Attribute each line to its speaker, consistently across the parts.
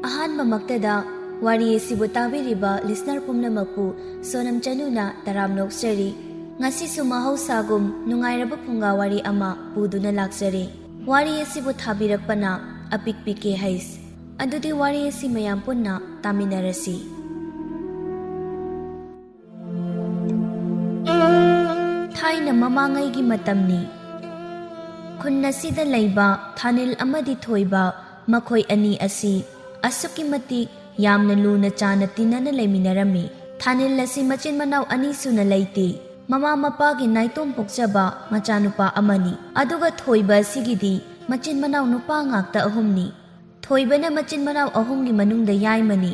Speaker 1: ꯑꯍꯥꯟꯕꯃꯛꯇꯗ ꯋꯥꯔꯤ ꯑꯁꯤꯕꯨ ꯇꯥꯕꯤꯔꯤꯕ ꯂꯤꯁꯅꯔ ꯄꯨꯝꯅꯃꯛꯄꯨ ꯁꯣꯅꯝ ꯆꯅꯨꯅ ꯇꯔꯥꯝ ꯅꯣꯛꯆꯔꯤ꯫ ꯉꯁꯤꯁꯨ ꯃꯍꯧꯁꯥꯒꯨꯝ ꯅꯨꯡꯉꯥꯏꯔꯕ ꯐꯨꯡꯒꯥ ꯋꯥꯔꯤ ꯑꯃ ꯄꯨꯗꯨꯅ ꯂꯥꯛꯆꯔꯤ꯫ ꯋꯥꯔꯤ ꯑꯁꯤꯕꯨ ꯊꯥꯕꯤꯔꯛꯄꯅ ꯑꯄꯤꯛꯄꯤ ꯀꯦ ꯍꯩꯁ꯫ ꯑꯗꯨꯗꯤ ꯋꯥꯔꯤ ꯑꯁꯤ ꯃꯌꯥꯝ ꯄꯨꯟꯅ ꯇꯥꯃꯤꯟꯅꯔꯁꯤ꯫ ꯊꯥꯏꯅ ꯃꯃꯥꯡꯉꯩꯒꯤ ꯃꯇꯝꯅꯤ꯫ ꯈꯨꯟ ꯑꯁꯤꯗ ꯂꯩꯕ ꯊꯥꯅꯤꯜ ꯑꯃꯗꯤ ꯊꯣꯏꯕ ꯃꯈꯣꯏ ꯑꯅꯤ ꯑꯁꯤ ꯑꯁꯨꯛꯀꯤ ꯃꯇꯤꯛ ꯌꯥꯝꯅ ꯂꯨꯅ ꯆꯥꯟꯅ ꯇꯤꯟꯅꯅ ꯂꯩꯃꯤꯟꯅꯔꯝꯃꯤ꯫ ꯊꯥꯅꯤꯜ ꯑꯁꯤ ꯃꯆꯤꯟ ꯃꯅꯥꯎ ꯑꯅꯤ ꯁꯨꯅ ꯂꯩꯇꯦ꯫ ꯃꯃꯥ ꯃꯄꯥꯒꯤ ꯅꯥꯏꯇꯣꯝ ꯄꯣꯛꯆꯕ ꯃꯆꯥꯅꯨꯄꯥ ꯑꯃꯅꯤ꯫ ꯑꯗꯨꯒ ꯊꯣꯏꯕ ꯑꯁꯤꯒꯤꯗꯤ ꯃꯆꯤꯟ ꯃꯅꯥꯎ ꯅꯨꯄꯥ ꯉꯥꯛꯇ ꯑꯍꯨꯝꯅꯤ꯫ ꯊꯣꯏꯕꯅ ꯃꯆꯤꯟ ꯃꯅꯥꯎ ꯑꯍꯨꯝꯒꯤ ꯃꯅꯨꯡꯗ ꯌꯥꯏꯃꯅꯤ꯫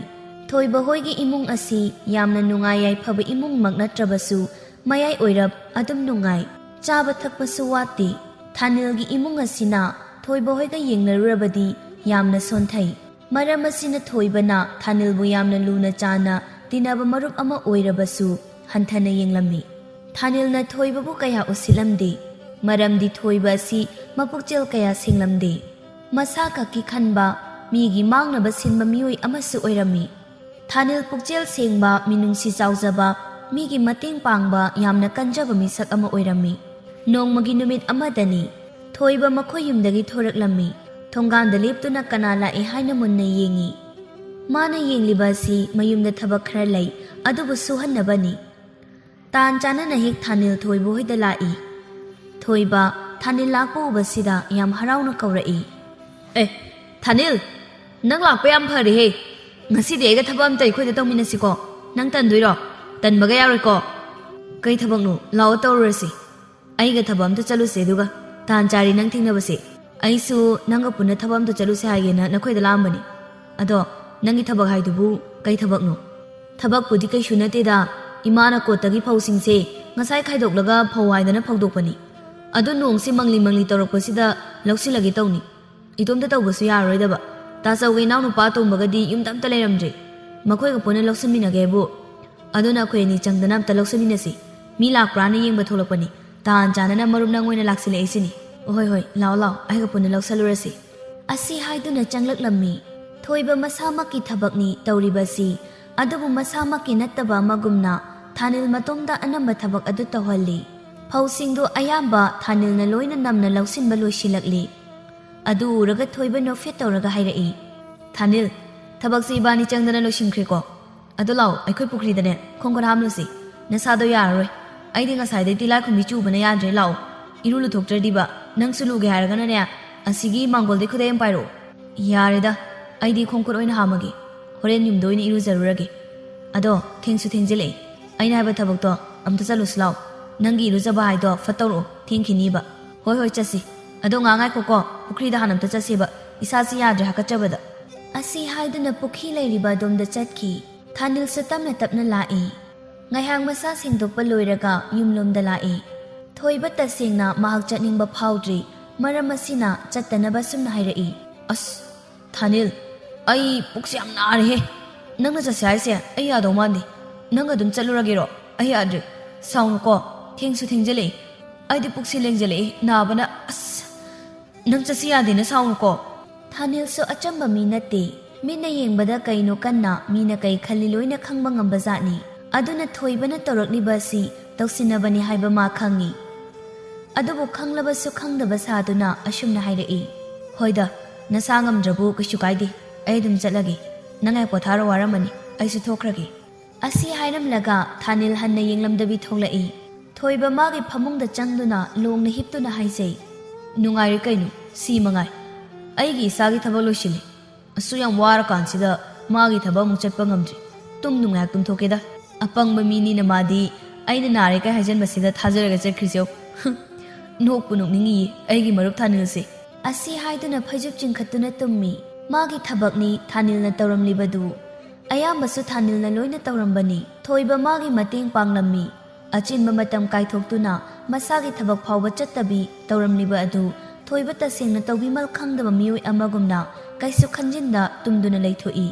Speaker 1: ꯊꯣꯏꯕ ꯍꯣꯏꯒꯤ ꯏꯃꯨꯡ ꯑꯁꯤ ꯌꯥꯝꯅ ꯅꯨꯡꯉꯥꯏ ꯌꯥꯏꯐꯕ ꯏꯃꯨꯡꯃꯛ ꯅꯠꯇ꯭ꯔꯕꯁꯨ ꯃꯌꯥꯏ ꯑꯣꯏꯔꯞ ꯑꯗꯨꯝ ꯅꯨꯡꯉꯥꯏ, ꯆꯥꯕ ꯊꯛꯄꯁꯨ ꯋꯥꯠꯇꯦ꯫ ꯊꯥꯅꯤꯜꯒꯤ ꯏꯃꯨꯡ ꯑꯁꯤꯅ ꯊꯣꯏꯕ ꯍꯣꯏꯒ ꯌꯦꯡꯅꯔꯨꯔꯕꯗꯤ ꯌꯥꯝꯅ ꯁꯣꯟꯊꯩ꯫ ꯃꯔꯝ ꯑꯁꯤꯅ ꯊꯣꯏꯕꯅ ꯊꯥꯅꯤꯜꯕꯨ ꯌꯥꯝꯅ ꯂꯨꯅ ꯆꯥꯟꯅ ꯇꯤꯟꯅꯕ ꯃꯔꯨꯞ ꯑꯃ ꯑꯣꯏꯔꯕꯁꯨ ꯍꯟꯊꯅ ꯌꯦꯡꯂꯝꯃꯤ꯫ ꯊꯥꯅꯤꯜꯅ ꯊꯣꯏꯕꯕꯨ ꯀꯌꯥ ꯎꯁꯤꯠꯂꯝꯗꯦ, ꯃꯔꯝꯗꯤ ꯊꯣꯏꯕ ꯑꯁꯤ ꯃꯄꯨꯛꯆꯦꯜ ꯀꯌꯥ ꯁꯦꯡꯂꯝꯗꯦ꯫ ꯃꯁꯥ ꯈꯛꯀꯤ ꯈꯟꯕ, ꯃꯤꯒꯤ ꯃꯥꯡꯅꯕ ꯁꯤꯟꯕ ꯃꯤꯑꯣꯏ ꯑꯃꯁꯨ ꯑꯣꯏꯔꯝꯃꯤ꯫ ꯊꯥꯅꯤꯜ ꯄꯨꯛꯆꯦꯜ ꯁꯦꯡꯕ, ꯃꯤꯅꯨꯡꯁꯤ ꯆꯥꯎꯖꯕ, ꯃꯤꯒꯤ ꯃꯇꯦꯡ ꯄꯥꯡꯕ ꯌꯥꯝꯅ ꯀꯟꯖꯕ ꯃꯤꯁꯛ ꯑꯃ ꯑꯣꯏꯔꯝꯃꯤ꯫ ꯅꯣꯡꯃꯒꯤ ꯅꯨꯃꯤꯠ ꯑꯃꯗꯅꯤ ꯊꯣꯏꯕ ꯃꯈꯣꯏ ꯌꯨꯝꯗꯒꯤ ꯊꯣꯔꯛꯂꯝꯃꯤ꯫ ꯊꯣꯡꯒꯥꯟꯗ ꯂꯦꯞꯇꯨꯅ ꯀꯅꯥ ꯂꯥꯛꯏ ꯍꯥꯏꯅ ꯃꯨꯟꯅ ꯌꯦꯡꯉꯤ꯫ ꯃꯥꯅ ꯌꯦꯡꯂꯤꯕ ꯑꯁꯤ ꯃꯌꯨꯝꯗ ꯊꯕꯛ ꯈꯔ ꯂꯩ, ꯑꯗꯨꯕꯨ ꯁꯨꯍꯟꯅꯕꯅꯤ꯫ ꯇꯥꯟ ꯆꯥꯅꯅ ꯍꯦꯛ ꯊꯥꯅꯤꯜ ꯊꯣꯏꯕ ꯍꯣꯏꯗ ꯂꯥꯛꯏ꯫ ꯊꯣꯏꯕ ꯊꯥꯅꯤꯜ ꯂꯥꯛꯄ ꯎꯕꯁꯤꯗ ꯌꯥꯝ ꯍꯔꯥꯎꯅ ꯀꯧꯔꯛꯏ꯫
Speaker 2: ꯊꯥꯅꯤꯜ, ꯅꯪ ꯂꯥꯛꯄ ꯌꯥꯝ ꯐꯔꯦꯍꯦ꯫ ꯉꯁꯤꯗꯤ ꯑꯩꯒ ꯊꯕꯛ ꯑꯝꯇ ꯑꯩꯈꯣꯏꯗ ꯇꯧꯃꯤꯟꯅꯁꯤꯀꯣ꯫ ꯅꯪ ꯇꯟꯗꯣꯏꯔꯣ? ꯇꯟꯕꯒ ꯌꯥꯔꯣꯏꯀꯣ?
Speaker 1: ꯀꯩ ꯊꯕꯛꯅꯣ? ꯂꯥꯛꯑꯣ ꯇꯧꯔꯨꯔꯁꯤ꯫
Speaker 2: ꯑꯩꯒ ꯊꯕꯛ ꯑꯝꯇ ꯆꯠꯂꯨꯁꯦ ꯑꯗꯨꯒ ꯇꯥꯟ ꯆꯥꯔꯤ ꯅꯪ ꯊꯦꯡꯅꯕꯁꯦ꯫
Speaker 1: ꯑꯩꯁꯨ ꯅꯪꯒ ꯄꯨꯟꯅ ꯊꯕꯛ ꯑꯝꯇ ꯆꯠꯂꯨꯁꯦ ꯍꯥꯏꯒꯦꯅ ꯅꯈꯣꯏꯗ ꯂꯥꯛꯑꯝꯕꯅꯤ꯫ ꯑꯗꯣ ꯅꯪꯒꯤ ꯊꯕꯛ ꯍꯥꯏꯗꯨꯕꯨ ꯀꯩ ꯊꯕꯛꯅꯣ?
Speaker 2: ꯊꯕꯛꯄꯨꯗꯤ ꯀꯩꯁꯨ ꯅꯠꯇꯦꯗ, ꯏꯃꯥꯅ ꯀꯣꯠꯇꯒꯤ ꯐꯧꯁꯤꯡꯁꯦ ꯉꯁꯥꯏ ꯈꯥꯏꯗꯣꯛꯂꯒ ꯐꯧ ꯍꯥꯏꯗꯅ ꯐꯧꯗꯣꯛꯄꯅꯤ꯫ ꯑꯗꯨ ꯅꯣꯡꯁꯤ ꯃꯪꯂꯤ ꯃꯪꯂꯤ ꯇꯧꯔꯛꯄꯁꯤꯗ ꯂꯧꯁꯤꯜꯂꯒꯦ ꯇꯧꯅꯤ꯫ ꯏꯇꯣꯝꯇ ꯇꯧꯕꯁꯨ ꯌꯥꯔꯔꯣꯏꯗꯕ꯫ ꯇꯥꯆꯧꯒ ꯏꯅꯥꯎꯅꯨꯄꯥ ꯑꯇꯣꯝꯕꯒꯗꯤ ꯌꯨꯝꯗ ꯑꯝꯇ ꯂꯩꯔꯝꯗ꯭ꯔꯦ꯫ ꯃꯈꯣꯏꯒ ꯄꯨꯟꯅ ꯂꯧꯁꯤꯟꯃꯤꯟꯅꯒꯦꯕꯨ꯫ ꯑꯗꯨꯅ ꯑꯩꯈꯣꯏ ꯑꯅꯤ ꯆꯪꯗꯅ ꯑꯝꯇ ꯂꯧꯁꯤꯟꯃꯤꯟꯅꯁꯤ꯫ ꯃꯤ ꯂꯥꯛꯄ꯭ꯔꯥꯅ ꯌꯦꯡꯕ ꯊꯣꯛꯂꯛꯄꯅꯤ꯫ ꯇꯥꯟ ꯆꯥꯅꯅ ꯃꯔꯨꯞ ꯅꯪ ꯑꯣꯏꯅ ꯂꯥꯛꯁꯤꯜꯂꯛꯏꯁꯤꯅꯤ꯫ ꯍꯣꯏ ꯂꯥꯛꯑꯣ ꯂꯥꯛꯑꯣ, ꯑꯩꯒ ꯄꯨꯟꯅ ꯂꯧꯁꯜꯂꯨꯔꯁꯤ꯫
Speaker 1: ꯑꯁꯤ ꯍꯥꯏꯗꯨꯅ ꯆꯪꯂꯛꯂꯝꯃꯤ꯫ ꯊꯣꯏꯕ ꯃꯁꯥꯃꯛꯀꯤ ꯊꯕꯛꯅꯤ ꯇꯧꯔꯤꯕꯁꯤ, ꯑꯗꯨꯕు ꯃꯁꯥꯃꯛꯀꯤ ꯅꯠꯇꯕ ꯑꯃꯒꯨꯝꯅ ꯊꯥꯅꯤꯜ ꯃꯇꯣꯝꯗ ꯑꯅꯝꯕ ꯊꯕꯛ ꯑꯗꯨ ꯇꯧꯍꯜꯂꯤ꯫ ꯐꯧꯁꯤꯡꯗꯨ ꯑꯌꯥꯝꯕ ꯊꯥꯅꯤꯜꯅ ꯂꯣꯏꯅ ꯅꯝꯅ ꯂꯧꯁꯤꯟꯕ ꯂꯣꯏꯁꯤꯜꯂꯛꯂꯤ꯫ ꯑꯗꯨ ꯎꯔꯒ ꯊꯣꯏꯕ ꯅꯣꯛꯐꯦꯠ ꯇꯧꯔꯒ ꯍꯥꯏꯔꯛꯏ꯫
Speaker 2: ꯊꯥꯅꯤꯜ, ꯊꯕꯛꯁꯤ ꯏꯕꯥꯅꯤ ꯆꯪꯗꯅ ꯂꯣꯏꯁꯤꯟꯈ꯭ꯔꯦꯀꯣ꯫ ꯑꯗꯣ ꯂꯥꯛꯑꯣ, ꯑꯩꯈꯣꯏ ꯄꯨꯈ꯭ꯔꯤꯗꯅꯦ ꯈꯣꯡ ꯈꯨꯠ ꯍꯥꯝꯂꯨꯁꯤ꯫ ꯅꯁꯥꯗꯣ ꯌꯥꯔꯔꯣꯏ꯫ ꯑꯩꯗꯤ ꯉꯁꯥꯏꯗꯩ ꯇꯤꯜꯂꯥꯏꯈꯨꯝꯕꯤ ꯆꯨꯕꯅ ꯌꯥꯗ꯭ꯔꯦ꯫ ꯂꯥꯛꯑꯣ, ꯏꯔꯨ ꯂꯨꯊꯣꯛꯇ꯭ꯔꯗꯤꯕ ꯅꯪꯁꯨ ꯂꯨꯒꯦ ꯍꯥꯏꯔꯒꯅꯅꯦ ꯑꯁꯤꯒꯤ ꯃꯥꯡꯒꯣꯜꯗꯩ ꯈꯨꯗꯩ ꯑꯃ ꯄꯥꯏꯔꯛꯑꯣ꯫
Speaker 1: ꯌꯥꯔꯦꯗ, ꯑꯩꯗꯤ ꯈꯣꯡ ꯈꯨꯠ ꯑꯣꯏꯅ ꯍꯥꯝꯃꯒꯦ꯫ ꯍꯣꯔꯦꯟ ꯌꯨꯝꯗ ꯑꯣꯏꯅ ꯏꯔꯨꯖꯔꯨꯔꯒꯦ꯫ ꯑꯗꯣ ꯊꯦꯡꯁꯨ ꯊꯦꯡꯖꯤꯜꯂꯛꯏ꯫ ꯑꯩꯅ ꯍꯥꯏꯕ ꯊꯕꯛꯇꯣ ꯑꯝꯇ ꯆꯠꯂꯨꯁꯤ ꯂꯥꯛꯑꯣ꯫ ꯅꯪꯒꯤ ꯏꯔꯨꯖꯕ ꯍꯥꯏꯗꯣ ꯐꯠ ꯇꯧꯔꯛꯑꯣ, ꯊꯦꯡꯈꯤꯅꯤꯕ꯫ ꯍꯣꯏ ꯆꯠꯁꯤ꯫ ꯑꯗꯣ ꯉꯥꯛ ꯉꯥꯏꯈꯣꯀꯣ, ꯄꯨꯈ꯭ꯔꯤꯗ ꯍꯥꯟꯅ ꯑꯝꯇ ꯆꯠꯁꯦꯕ꯫ ꯏꯁꯥꯁꯤ ꯌꯥꯗ꯭ꯔꯦ ꯍꯥꯀꯠꯆꯕꯗ꯫ ꯑꯁꯤ ꯍꯥꯏꯗꯨꯅ ꯄꯨꯈ꯭ꯔꯤ ꯂꯩꯔꯤꯕ ꯑꯗꯣꯝꯗ ꯆꯠꯈꯤ꯫ ꯊꯥꯅꯤꯜꯁꯨ ꯇꯞꯅ ꯇꯞꯅ ꯂꯥꯛꯏ꯫ ꯉꯥꯏꯍꯥꯛ ꯃꯁꯥ ꯁꯦꯡꯗꯣꯛꯄ ꯂꯣꯏꯔꯒ ꯌꯨꯝꯂꯣꯝꯗ ꯂꯥꯛꯏ꯫ ꯊꯣꯏꯕ ꯇꯁꯦꯡꯅ ꯃꯍꯥꯛ ꯆꯠꯅꯤꯡꯕ ꯐꯥꯎꯗ꯭ꯔꯤ꯫ ꯃꯔꯝ ꯑꯁꯤꯅ ꯆꯠꯇꯅꯕ ꯁꯨꯝꯅ ꯍꯥꯏꯔꯛꯏ꯫
Speaker 2: ꯑꯁ ꯊꯥꯅꯤꯜ, ꯑꯩ ꯄꯨꯛꯁꯦ ꯌꯥꯝ ꯅꯥꯔꯦꯍꯦ꯫ ꯅꯪꯅ ꯆꯠꯁꯦ ꯍꯥꯏꯁꯦ ꯑꯩ ꯌꯥꯗꯧ ꯃꯥꯟꯗꯦ꯫ ꯅꯪ ꯑꯗꯨꯝ ꯆꯠꯂꯨꯔꯒꯦꯔꯣ? ꯑꯩ ꯌꯥꯗ꯭ꯔꯦ꯫ ꯁꯥꯎꯅꯨꯀꯣ, ꯊꯦꯡꯁꯨ ꯊꯦꯡꯖꯤꯜꯂꯛꯏ꯫ ꯑꯩꯗꯤ ꯄꯨꯛꯁꯦ ꯂꯦꯡꯖꯜꯂꯛꯏ ꯅꯥꯕꯅ꯫ ꯑꯁ ꯅꯪ ꯆꯠꯁꯤ ꯌꯥꯗꯦꯅ ꯁꯥꯎꯅꯨꯀꯣ꯫
Speaker 1: ꯊꯥꯅꯤꯜꯁꯨ ꯑꯆꯝꯕ ꯃꯤ ꯅꯠꯇꯦ꯫ ꯃꯤꯠꯅ ꯌꯦꯡꯕꯗ ꯀꯩꯅꯣ ꯀꯟꯅ, ꯃꯤꯅ ꯀꯩ ꯈꯜꯂꯤ ꯂꯣꯏꯅ ꯈꯪꯕ ꯉꯝꯕ ꯖꯥꯠꯅꯤ꯫ ꯑꯗꯨꯅ ꯊꯣꯏꯕꯅ ꯇꯧꯔꯛꯂꯤꯕ ꯑꯁꯤ ꯇꯧꯁꯤꯟꯅꯕꯅꯤ ꯍꯥꯏꯕ ꯃꯥ ꯈꯪꯉꯤ꯫ ꯑꯗꯨꯕꯨ ꯈꯪꯂꯕꯁꯨ ꯈꯪꯗꯕ ꯁꯥꯗꯨꯅ ꯑꯁꯨꯝꯅ ꯍꯥꯏꯔꯛꯏ꯫ ꯍꯣꯏꯗ, ꯅꯁꯥ ꯉꯝꯗ꯭ꯔꯕꯨ ꯀꯩꯁꯨ ꯀꯥꯏꯗꯦ꯫ ꯑꯩ ꯑꯗꯨꯝ ꯆꯠꯂꯒꯦ꯫ ꯅꯪ ꯉꯥꯏ ꯄꯣꯊꯥꯔꯣ, ꯋꯥꯔꯝꯃꯅꯤ꯫ ꯑꯩꯁꯨ ꯊꯣꯛꯈ꯭ꯔꯒꯦ꯫ ꯑꯁꯤ ꯍꯥꯏꯔꯝꯂꯒ ꯊꯥꯅꯤꯜ ꯍꯟꯅ ꯌꯦꯡꯂꯝꯗꯕꯤ ꯊꯣꯛꯂꯛꯏ꯫ ꯊꯣꯏꯕ ꯃꯥꯒꯤ ꯐꯃꯨꯡꯗ ꯆꯪꯗꯨꯅ ꯂꯣꯡꯅ ꯍꯤꯞꯇꯨꯅ ꯍꯥꯏꯖꯩ꯫
Speaker 2: ꯅꯨꯡꯉꯥꯏꯔꯦ ꯀꯩꯅꯣ, ꯁꯤ ꯃꯉꯥꯏ꯫ ꯑꯩꯒꯤ ꯏꯁꯥꯒꯤ ꯊꯕꯛ ꯂꯣꯏꯁꯤꯜꯂꯤ꯫ ꯑꯁꯨ ꯌꯥꯝ ꯋꯥꯔꯀꯥꯟꯁꯤꯗ ꯃꯥꯒꯤ ꯊꯕꯛ ꯑꯃꯨꯛ ꯆꯠꯄ ꯉꯝꯗ꯭ꯔꯤ꯫ ꯉꯥꯏꯍꯥꯛ ꯇꯨꯝꯊꯣꯛꯀꯦꯗ꯫ ꯑꯄꯪꯕ ꯃꯤꯅꯤꯅ ꯃꯥꯗꯤ ꯑꯩꯅ ꯅꯥꯔꯦ ꯀꯥꯏ ꯍꯥꯏꯖꯟꯕꯁꯤꯗ ꯊꯥꯖꯔꯒ ꯆꯠꯈ꯭ꯔꯤꯁꯦ꯫ ꯅꯣꯛꯄꯨ ꯅꯣꯛꯅꯤꯡꯉꯤꯌꯦ ꯑꯩꯒꯤ ꯃꯔꯨꯞ ꯊꯥꯅꯤꯜꯁꯦ꯫
Speaker 1: ꯑꯁꯤ ꯍꯥꯏꯗꯨꯅ ꯐꯩꯖꯨꯞ ꯆꯤꯡꯈꯠꯇꯨꯅ ꯇꯨꯝꯃꯤ꯫ ꯃꯥꯒꯤ ꯊꯕꯛꯅꯤ ꯊꯥꯅꯤꯜꯅ ꯇꯧꯔꯝꯂꯤꯕꯗꯨ꯫ ꯑꯌꯥꯝꯕꯁꯨ ꯊꯥꯅꯤꯜꯅ ꯂꯣꯏꯅ ꯇꯧꯔꯝꯕꯅꯤ꯫ ꯊꯣꯏꯕ ꯃꯥꯒꯤ ꯃꯇꯦꯡ ꯄꯥꯡꯂꯝꯃꯤ꯫ ꯑꯆꯤꯟꯕ ꯃꯇꯝ ꯀꯥꯏꯊꯣꯛꯇꯨꯅ ꯃꯁꯥꯒꯤ ꯊꯕꯛ ꯐꯥꯎꯕ ꯆꯠꯇꯕꯤ ꯇꯧꯔꯝꯂꯤꯕ ꯑꯗꯨ ꯊꯣꯏꯕ tasiengna tawbimal khangdaba miyoi amagumna kaisu khanjinda tumduna leithoi.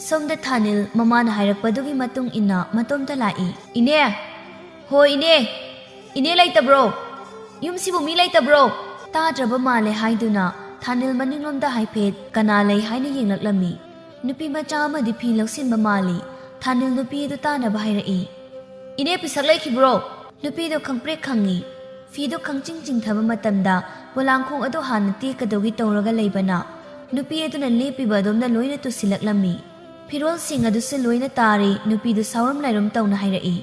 Speaker 1: Somda Thanil mamana hairakpadugi matung inna matomta lai. Ine! Ho ine! Ine laitabro! Yumsibu mi laitabro! Tadraba male haiduna Thanil maninglomda haipet kana lei haina yenglaklammi. ꯅꯨꯄꯤ ꯃꯆꯥ ꯑꯃꯗꯤ ꯐꯤ ꯂꯧꯁꯤꯟꯕ ꯃꯥꯜꯂꯤ꯫ ꯊꯥꯅꯤꯜ ꯅꯨꯄꯤ ꯑꯗꯨ ꯇꯥꯅꯕ ꯍꯥꯏꯔꯛꯏ꯫
Speaker 2: ꯏꯅꯦ ꯄꯤꯁꯛ ꯂꯩꯈꯤꯕ꯭ꯔꯣ?
Speaker 1: ꯅꯨꯄꯤꯗꯣ ꯈꯪꯄ꯭ꯔꯦꯛ ꯈꯪꯉꯤ꯫ ꯐꯤꯗꯣ ꯈꯪꯆꯤꯡ ꯆꯤꯡꯊꯕ ꯃꯇꯝꯗ ꯄꯣꯂꯥꯡꯈꯣꯡ ꯑꯗꯨ ꯍꯥꯟꯅ ꯇꯦꯛꯀꯗꯧꯒꯤ ꯇꯧꯔꯒ ꯂꯩꯕꯅ ꯅꯨꯄꯤ ꯑꯗꯨꯅ ꯂꯦꯞꯄꯤꯕ ꯑꯗꯣꯝꯗ ꯂꯣꯏꯅ ꯇꯨꯁꯤꯜꯂꯛꯂꯝꯃꯤ꯫ ꯐꯤꯔꯣꯜꯁꯤꯡ ꯑꯗꯨꯁꯨ ꯂꯣꯏꯅ ꯇꯥꯔꯤ꯫ ꯅꯨꯄꯤꯗꯨ ꯁꯥꯎꯔꯝ ꯂꯥꯏꯔꯝ ꯇꯧꯅ ꯍꯥꯏꯔꯛꯏ꯫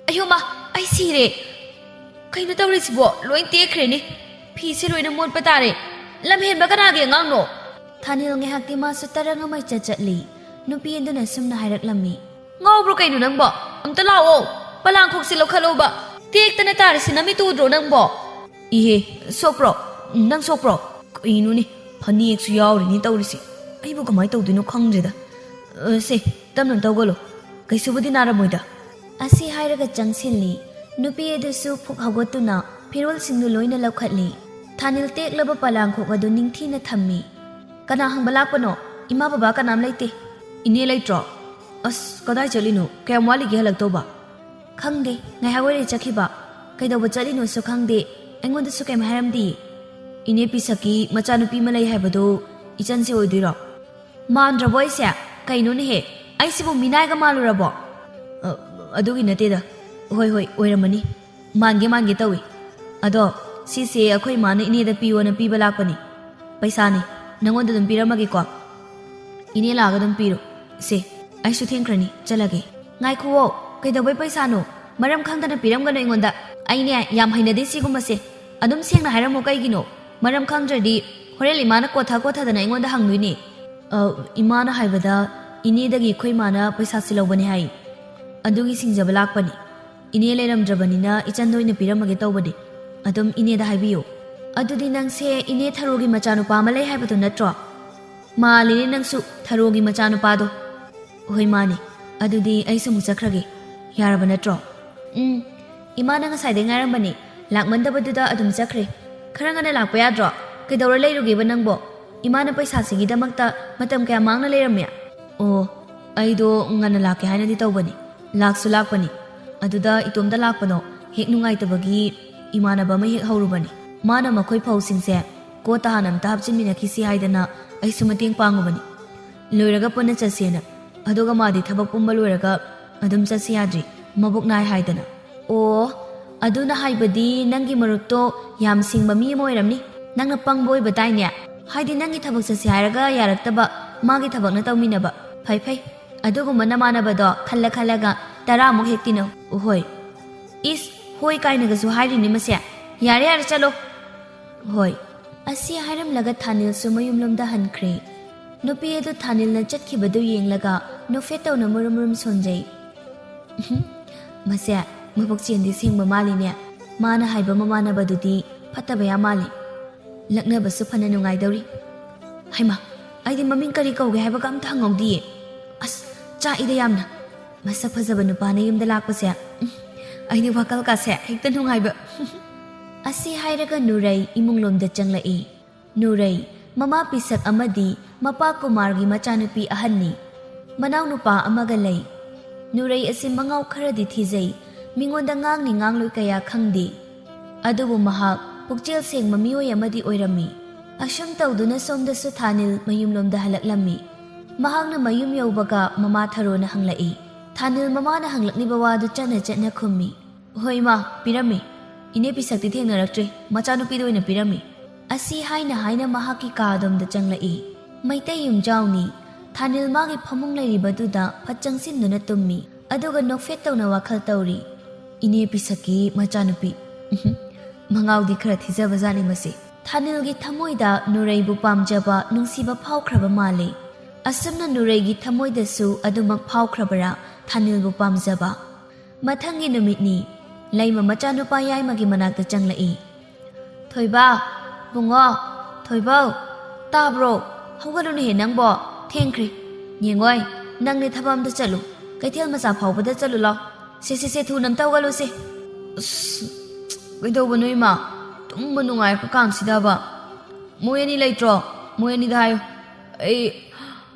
Speaker 2: ꯑꯌꯣꯃ, ꯑꯩ ꯁꯤꯔꯦ! ꯀꯩꯅꯣ ꯇꯧꯔꯤꯁꯤꯕꯣ? ꯂꯣꯏ ꯇꯦꯛꯈ꯭ꯔꯦꯅꯦ! ꯐꯤꯁꯦ ꯂꯣꯏꯅ ꯃꯣꯠꯄ ꯇꯥꯔꯦ! ꯂꯝꯍꯦꯟꯕ ꯀꯅꯥꯒꯤ ꯑꯉꯥꯡꯅꯣ?
Speaker 1: ꯊꯥꯅꯤꯜ ꯉꯥꯏꯍꯥꯛꯇꯤ ꯃꯥꯁꯨ ꯇꯔꯪ ꯑꯃ ꯆꯠꯂꯤ꯫ ꯅꯨꯄꯤ ꯑꯗꯨꯅ ꯁꯨꯝꯅ ꯍꯥꯏꯔꯛꯂꯝꯃꯤ꯫
Speaker 2: ꯉꯥꯎꯕ꯭ꯔꯣ ꯀꯩꯅꯣ ꯅꯪꯕꯣ? ꯑꯝꯇ ꯂꯥꯛꯑꯣ! ꯄꯣꯂꯥꯡꯈꯣꯛꯁꯦ ꯂꯧꯈꯠꯂꯣꯕ! ꯇꯦꯛꯇꯅ ꯇꯥꯔꯤꯁꯤ ꯅꯃꯤꯠ ꯎꯗ꯭ꯔꯣ ꯅꯪꯕꯣ?
Speaker 1: ꯏꯍꯦ, ꯁꯣꯛꯄ꯭ꯔꯣ? ꯅꯪ ꯁꯣꯛꯄ꯭ꯔꯣ? ꯀꯩꯅꯣꯅꯦ, ꯐꯅꯦꯛꯁꯨ ꯌꯥꯎꯔꯤꯅꯤ ꯇꯧꯔꯤꯁꯤ꯫ ꯑꯩꯕꯨ ꯀꯃꯥꯏꯅ ꯇꯧꯗꯣꯏꯅꯣ ꯈꯪꯗ꯭ꯔꯦꯗ꯫ ꯁꯦ, ꯇꯞꯅ ꯇꯧꯒꯂꯣ, ꯀꯩꯁꯨꯕꯨꯗꯤ ꯅꯥꯔꯝꯃꯣꯏꯗ꯫ ꯑꯁꯤ ꯍꯥꯏꯔꯒ ꯆꯪꯁꯤꯜꯂꯤ꯫ ꯅꯨꯄꯤ ꯑꯗꯨꯁꯨ ꯐꯨꯛ ꯍꯧꯒꯠꯇꯨꯅ ꯐꯤꯔꯣꯜꯁꯤꯡꯗꯨ ꯂꯣꯏꯅ ꯂꯧꯈꯠꯂꯤ꯫ ꯊꯥꯅꯤꯜ ꯇꯦꯛꯂꯕ ꯄꯣꯂꯥꯡꯈꯣꯛ ꯑꯗꯨ ꯅꯤꯡꯊꯤꯅ ꯊꯝꯃꯤ꯫ ꯀꯅꯥ ꯍꯪꯕ ꯂꯥꯛꯄꯅꯣ? ꯏꯃꯥ ꯕꯕꯥ ꯀꯅꯥꯝ ꯂꯩꯇꯦ꯫
Speaker 2: ꯏꯅꯦ ꯂꯩꯇ꯭ꯔꯣ? ꯑꯁ, ꯀꯗꯥꯏ ꯆꯠꯂꯤꯅꯣ? ꯀꯌꯥꯝ ꯋꯥꯠꯂꯤꯒꯦ ꯍꯜꯂꯛꯇꯧꯕ?
Speaker 1: ꯈꯪꯗꯦ, ꯉꯥꯏꯍꯥꯛ ꯑꯣꯏꯔꯦ ꯆꯠꯈꯤꯕ꯫ ꯀꯩꯗꯧꯕ ꯆꯠꯂꯤꯅꯣꯁꯨ ꯈꯪꯗꯦ, ꯑꯩꯉꯣꯟꯗꯁꯨ ꯀꯩꯝ ꯍꯥꯏꯔꯝꯗꯤꯌꯦ꯫
Speaker 2: ꯏꯅꯦ ꯄꯤꯁꯛꯀꯤ ꯃꯆꯥꯅꯨꯄꯤ ꯑꯃ ꯂꯩ ꯍꯥꯏꯕꯗꯣ ꯏꯆꯟꯁꯦ ꯑꯣꯏꯗꯣꯏꯔꯣ?
Speaker 1: ꯃꯥꯟꯗ꯭ꯔꯕꯣ ꯑꯩꯁꯦ? ꯀꯩꯅꯣꯅꯦꯍꯦ, ꯑꯩꯁꯤꯕꯨ ꯃꯤꯅꯥꯏꯒ ꯃꯥꯜꯂꯨꯔꯕꯣ?
Speaker 2: ꯑꯗꯨꯒꯤ ꯅꯠꯇꯦꯗ. ꯍꯣꯏ ꯑꯣꯏꯔꯝꯃꯅꯤ. ꯃꯥꯟꯒꯦ ꯇꯧꯏ. ꯑꯗꯣ ꯁꯤꯁꯦ ꯑꯩꯈꯣꯏ ꯏꯃꯥꯅ ꯏꯅꯦꯗ ꯄꯤꯌꯣꯅ ꯄꯤꯕ ꯂꯥꯛꯄꯅꯤ. ꯄꯩꯁꯥꯅꯤ. ꯅꯪꯉꯣꯟꯗ ꯑꯗꯨꯝ ꯄꯤꯔꯝꯃꯒꯦꯀꯣ. ꯏꯅꯦ ꯂꯥꯛꯑꯒ ꯑꯗꯨꯝ ꯄꯤꯔꯣ. ꯁꯦ, ꯑꯩꯁꯨ ꯊꯦꯡꯈ꯭ꯔꯅꯤ, ꯆꯠꯂꯒꯦ.
Speaker 1: ꯉꯥꯏꯈꯨꯋꯣ, ꯀꯩꯗꯧꯕꯩ ꯄꯩꯁꯥꯅꯣ? ꯃꯔꯝ ꯈꯪꯗꯅ ꯄꯤꯔꯝꯒꯅꯨ ꯑꯩꯉꯣꯟꯗ꯫ ꯑꯩꯅꯦ ꯌꯥꯝ ꯍꯩꯅꯗꯦ ꯁꯤꯒꯨꯝꯕꯁꯦ꯫ ꯑꯗꯨꯝ ꯁꯦꯡꯅ ꯍꯥꯏꯔꯝꯃꯣ ꯀꯩꯒꯤꯅꯣ? ꯃꯔꯝ ꯈꯪꯗ꯭ꯔꯗꯤ ꯍꯣꯔꯦꯟ ꯏꯃꯥꯅ ꯀꯣꯊꯗꯅ ꯑꯩꯉꯣꯟꯗ ꯍꯪꯗꯣꯏꯅꯦ꯫
Speaker 2: ꯏꯃꯥꯅ ꯍꯥꯏꯕꯗ ꯏꯅꯦꯗꯒꯤ ꯑꯩꯈꯣꯏ ꯏꯃꯥꯅ ꯄꯩꯁꯥꯁꯤ ꯂꯧꯕꯅꯤ ꯍꯥꯏ꯫ ꯑꯗꯨꯒꯤ ꯁꯤꯡꯖꯕ ꯂꯥꯛꯄꯅꯤ. ꯏꯅꯦ ꯂꯩꯔꯝꯗ꯭ꯔꯕꯅꯤꯅ ꯏꯆꯟꯗ ꯑꯣꯏꯅ ꯄꯤꯔꯝꯃꯒꯦ ꯇꯧꯕꯅꯤ. ꯑꯗꯨꯝ ꯏꯅꯦꯗ ꯍꯥꯏꯕꯤꯌꯨ.
Speaker 1: ꯑꯗꯨꯗꯤ ꯅꯪꯁꯦ ꯏꯅꯦ ꯊꯔꯣꯒꯤ ꯃꯆꯥꯅꯨꯄꯥ ꯑꯃ ꯂꯩ ꯍꯥꯏꯕꯗꯣ ꯅꯠꯇ꯭ꯔꯣ?
Speaker 2: ꯃꯥꯜꯂꯤꯅꯦ ꯅꯪꯁꯨ ꯊꯔꯣꯒꯤ ꯃꯆꯥꯅꯨꯄꯥꯗꯣ. ꯍꯣꯏ ꯃꯥꯅꯤ. ꯑꯗꯨꯗꯤ ꯑꯩꯁꯨ ꯑꯃꯨꯛ ꯆꯠꯈ꯭ꯔꯒꯦ. ꯌꯥꯔꯕ ꯅꯠꯇ꯭ꯔꯣ?
Speaker 1: ꯏꯃꯥꯅ ꯉꯁꯥꯏꯗꯩ ꯉꯥꯏꯔꯝꯕꯅꯤ. ꯂꯥꯛꯃꯟꯗꯕꯗꯨꯗ ꯑꯗꯨꯝ ꯆꯠꯈ꯭ꯔꯦ꯫ ꯈꯔ ꯉꯟꯅ ꯂꯥꯛꯄ ꯌꯥꯗ꯭ꯔꯣ? ꯀꯩꯗꯧꯔ ꯂꯩꯔꯨꯒꯦꯕ ꯅꯪꯕꯣ? ꯏꯃꯥꯅ ꯄꯩꯁꯥꯁꯤꯒꯤꯗꯃꯛꯇ ꯃꯇꯝ ꯀꯌꯥ ꯃꯥꯡꯅ ꯂꯩꯔꯝꯃꯦ?
Speaker 2: ꯑꯣ, ꯑꯩꯗꯣ ꯉꯟꯅ ꯂꯥꯛꯀꯦ ꯍꯥꯏꯅꯗꯤ ꯇꯧꯕꯅꯤ. ꯂꯥꯛꯁꯨ ꯂꯥꯛꯄꯅꯤ. ꯑꯗꯨꯗ ꯏꯇꯣꯝꯇ ꯂꯥꯛꯄꯅꯣ ꯍꯦꯛ ꯅꯨꯡꯉꯥꯏꯇꯕꯒꯤ ꯏꯃꯥꯟꯅꯕ ꯑꯃ ꯍꯦꯛ ꯍꯧꯔꯨꯕꯅꯤ. ꯃꯥꯅ ꯃꯈꯣꯏ ꯐꯧꯁꯤꯡꯁꯦ ꯀꯣꯠꯇ ꯍꯥꯟꯅ ꯑꯝꯇ ꯍꯥꯞꯆꯤꯟꯃꯤꯟꯅꯈꯤꯁꯤ ꯍꯥꯏꯗꯅ ꯑꯩꯁꯨ ꯃꯇꯦꯡ ꯄꯥꯡꯉꯨꯕꯅꯤ. ꯂꯣꯏꯔꯒ ꯄꯨꯟꯅ ꯆꯠꯁꯦꯅ. ꯑꯗꯨꯒ ꯃꯥꯗꯤ ꯊꯕꯛ ꯄꯨꯝꯕ ꯂꯣꯏꯔꯒ ꯑꯗꯨꯝ ꯆꯠꯁꯤ ꯌꯥꯗ꯭ꯔꯤ, ꯃꯕꯨꯛ ꯅꯥꯏ ꯍꯥꯏꯗꯅ.
Speaker 1: ꯑꯣ, ꯑꯗꯨꯅ ꯍꯥꯏꯕꯗꯤ ꯅꯪꯒꯤ ꯃꯔꯨꯞꯇꯣ ꯌꯥꯝ ꯁꯤꯡꯕ ꯃꯤ ꯑꯃ ꯑꯣꯏꯔꯝꯅꯤ꯫ ꯅꯪꯅ ꯄꯪꯕ ꯑꯣꯏꯕ ꯇꯥꯏꯅꯦ꯫ ꯍꯥꯏꯗꯤ ꯅꯪꯒꯤ ꯊꯕꯛ ꯆꯠꯁꯤ ꯍꯥꯏꯔꯒ ꯌꯥꯔꯛꯇꯕ, ꯃꯥꯒꯤ ꯊꯕꯛꯅ ꯇꯧꯃꯤꯟꯅꯕ꯫ ꯐꯩ. ꯑꯗꯨꯒꯨꯝꯕ ꯅꯃꯥꯟꯅꯕꯗꯣ ꯈꯜꯂꯒ 10 ꯍꯦꯛ ꯇꯤꯟꯅꯧ꯫
Speaker 2: ꯍꯣꯏ.
Speaker 1: ꯏꯁ, ꯍꯣꯏ ꯀꯥꯏꯅꯒꯁꯨ ꯍꯥꯏꯔꯤꯅꯤ ꯃꯁꯦ꯫ ꯌꯥꯔꯦ ꯆꯠꯂꯣ꯫
Speaker 2: ꯍꯣꯏ.
Speaker 1: ꯑꯁꯤ ꯍꯥꯏꯔꯝꯂꯒ ꯊꯥꯅꯤꯜꯁꯨ ꯃꯌꯨꯝꯂꯣꯝꯗ ꯍꯟꯈ꯭ꯔꯦ꯫ ꯅꯨꯄꯤ ꯑꯗꯨ ꯊꯥꯅꯤꯜꯅ ꯆꯠꯈꯤꯕꯗꯨ ꯌꯦꯡꯂꯒ ꯅꯣꯛꯐꯦꯠ ꯇꯧꯅ ꯃꯨꯔꯨꯝ ꯁꯣꯟꯖꯩ꯫ ꯃꯁꯦ ꯃꯕꯨꯛ ꯆꯦꯟꯗꯤ ꯁꯦꯡꯕ ꯃꯥꯜꯂꯤꯅꯦ꯫ ꯃꯥꯅ ꯍꯥꯏꯕ ꯃꯃꯥꯟꯅꯕꯗꯨꯗꯤ ꯐꯠꯇꯕ ꯌꯥꯝ ꯃꯥꯜꯂꯤ꯫ ꯂꯛꯅꯕꯁꯨ ꯐꯅ ꯅꯨꯡꯉꯥꯏꯗꯧꯔꯤ꯫ ꯍꯩꯃꯥ, ꯑꯩꯗꯤ ꯃꯃꯤꯡ ꯀꯔꯤ ꯀꯧꯒꯦ ꯍꯥꯏꯕꯒ ꯑꯝꯇ ꯍꯪꯍꯧꯗꯤꯌꯦ꯫ ꯑꯁ, ꯆꯥꯛꯏꯗ ꯌꯥꯝꯅ꯫ ꯃꯁꯛ ꯐꯖꯕ ꯅꯨꯄꯥꯅ ꯌꯨꯝꯗ ꯂꯥꯛꯄꯁꯦ ꯑꯩꯗꯤ ꯋꯥꯈꯜꯀꯥꯁꯦ ꯍꯦꯛꯇ ꯅꯨꯡꯉꯥꯏꯕ꯫ ꯑꯁꯤ ꯍꯥꯏꯔꯒ ꯅꯨꯔꯩ ꯏꯃꯨꯡꯂꯣꯝꯗ ꯆꯪꯂꯛꯏ꯫ ꯅꯨꯔꯩ ꯃꯃꯥ ꯄꯤꯁꯛ ꯑꯃꯗꯤ ꯃꯄꯥ ꯀꯨꯃꯥꯔꯒꯤ ꯃꯆꯥꯅꯨꯄꯤ ꯑꯍꯟꯅꯤ꯫ ꯃꯅꯥꯎꯅꯨꯄꯥ ꯑꯃꯒ ꯂꯩ꯫ ꯅꯨꯔꯩ ꯑꯁꯤ ꯃꯉꯥꯎ ꯈꯔꯗꯤ ꯊꯤꯖꯩ꯫ ꯃꯤꯉꯣꯟꯗ ꯉꯥꯡꯂꯣꯏ ꯀꯌꯥ ꯈꯪꯗꯦ꯫ ꯑꯗꯨꯕꯨ ꯃꯍꯥꯛ ꯄꯨꯛꯆꯦꯜ ꯁꯦꯡꯕ ꯃꯤꯑꯣꯏ ꯑꯃꯗꯤ ꯑꯣꯏꯔꯝꯃꯤ꯫ ꯑꯁꯨꯝ ꯇꯧꯗꯨꯅ ꯁꯣꯝꯗꯁꯨ ꯊꯥꯅꯤꯜ ꯃꯌꯨꯝꯂꯣꯝꯗ ꯍꯜꯂꯛꯂꯝꯃꯤ꯫ ꯃꯍꯥꯛꯅ ꯃꯌꯨꯝ ꯌꯧꯕꯒ ꯃꯃꯥ ꯊꯔꯣꯅ ꯍꯪꯂꯛꯏ꯫ ꯊꯥꯅꯤꯜ ꯃꯃꯥꯅ ꯍꯪꯂꯛꯂꯤꯕ ꯋꯥꯗꯨ ꯆꯠꯅ ꯈꯨꯝꯃꯤ꯫
Speaker 2: ꯍꯣꯏ ꯏꯃꯥ, ꯄꯤꯔꯝꯃꯤ. ꯏꯅꯦ ꯄꯤꯁꯛꯇꯤ ꯊꯦꯡꯅꯔꯛꯇ꯭ꯔꯤ. ꯃꯆꯥꯅꯨꯄꯤꯗ ꯑꯣꯏꯅ ꯄꯤꯔꯝꯃꯤ.
Speaker 1: ꯑꯁꯤ ꯍꯥꯏꯅ ꯃꯍꯥꯛꯀꯤ ꯀꯥꯗꯣꯝꯗ ꯆꯪꯂꯛꯏ꯫ ꯃꯩꯇꯩ ꯌꯨꯝꯖꯥꯎꯅꯤ꯫ ꯊꯥꯅꯤꯜ ꯃꯥꯒꯤ ꯐꯃꯨꯡ ꯂꯩꯔꯤꯕꯗꯨꯗ ꯐꯠ ꯆꯪꯁꯤꯟꯗꯨꯅ ꯇꯨꯝꯃꯤ꯫ ꯑꯗꯨꯒ ꯅꯣꯛꯐꯦꯠ ꯇꯧꯅ ꯋꯥꯈꯜ ꯇꯧꯔꯤ꯫
Speaker 2: ꯏꯅꯦ ꯄꯤꯁꯛꯀꯤ ꯃꯆꯥꯅꯨꯄꯤ. ꯃꯉꯥꯎꯗꯤ ꯈꯔ ꯊꯤꯖꯕꯖꯥꯠꯅꯤ ꯃꯁꯤ꯫
Speaker 1: ꯊꯥꯅꯤꯜꯒꯤ ꯊꯃꯣꯏꯗ ꯅꯨꯔꯩꯕꯨ ꯄꯥꯝꯖꯕ ꯅꯨꯡꯁꯤꯕ ꯐꯥꯎꯈ꯭ꯔꯕ ꯃꯥꯜꯂꯤ꯫ ꯑꯁꯨꯝꯅ ꯅꯨꯔꯩꯒꯤ ꯊꯃꯣꯏꯗꯁꯨ ꯑꯗꯨꯃꯛ ꯐꯥꯎꯈ꯭ꯔꯕꯔꯥ ꯊꯥꯅꯤꯜꯕꯨ ꯄꯥꯝꯖꯕ? ꯃꯊꯪꯒꯤ ꯅꯨꯃꯤꯠꯅꯤ꯫ ꯂꯩꯃ ꯃꯆꯥꯅꯨꯄꯥ ꯌꯥꯏꯃꯒꯤ ꯃꯅꯥꯛꯇ ꯆꯪꯂꯛꯏ꯫ ꯊꯣꯏꯕ, ꯕꯨꯡꯉꯣ, ꯊꯣꯏꯕꯧ, ꯇꯥꯕ꯭ꯔꯣ? ꯍꯧꯒꯠꯂꯨꯅꯦꯍꯦ ꯅꯪꯕꯣ, ꯊꯦꯡꯈ꯭ꯔꯦ꯫ ꯌꯦꯡꯉꯣꯏ, ꯅꯪꯅꯦ ꯊꯕꯛ ꯑꯝꯇ ꯆꯠꯂꯨ, ꯀꯩꯊꯦꯜ ꯃꯆꯥ ꯐꯥꯎꯕꯗ ꯆꯠꯂꯨ ꯂꯥꯎ꯫ ꯁꯦ ꯊꯨꯅ ꯑꯝꯇ ꯍꯧꯒꯠꯂꯨꯁꯦ꯫
Speaker 2: ꯑꯁ, ꯀꯩꯗꯧꯕꯅꯣ ꯏꯃꯥ? ꯇꯨꯝꯕ ꯅꯨꯡꯉꯥꯏꯔꯛꯄ ꯀꯥꯟꯁꯤꯗꯕ. ꯃꯣꯏ ꯑꯅꯤ ꯂꯩꯇ꯭ꯔꯣ? ꯃꯣꯏ ꯑꯅꯤꯗ ꯍꯥꯏꯌꯨ ꯑꯩ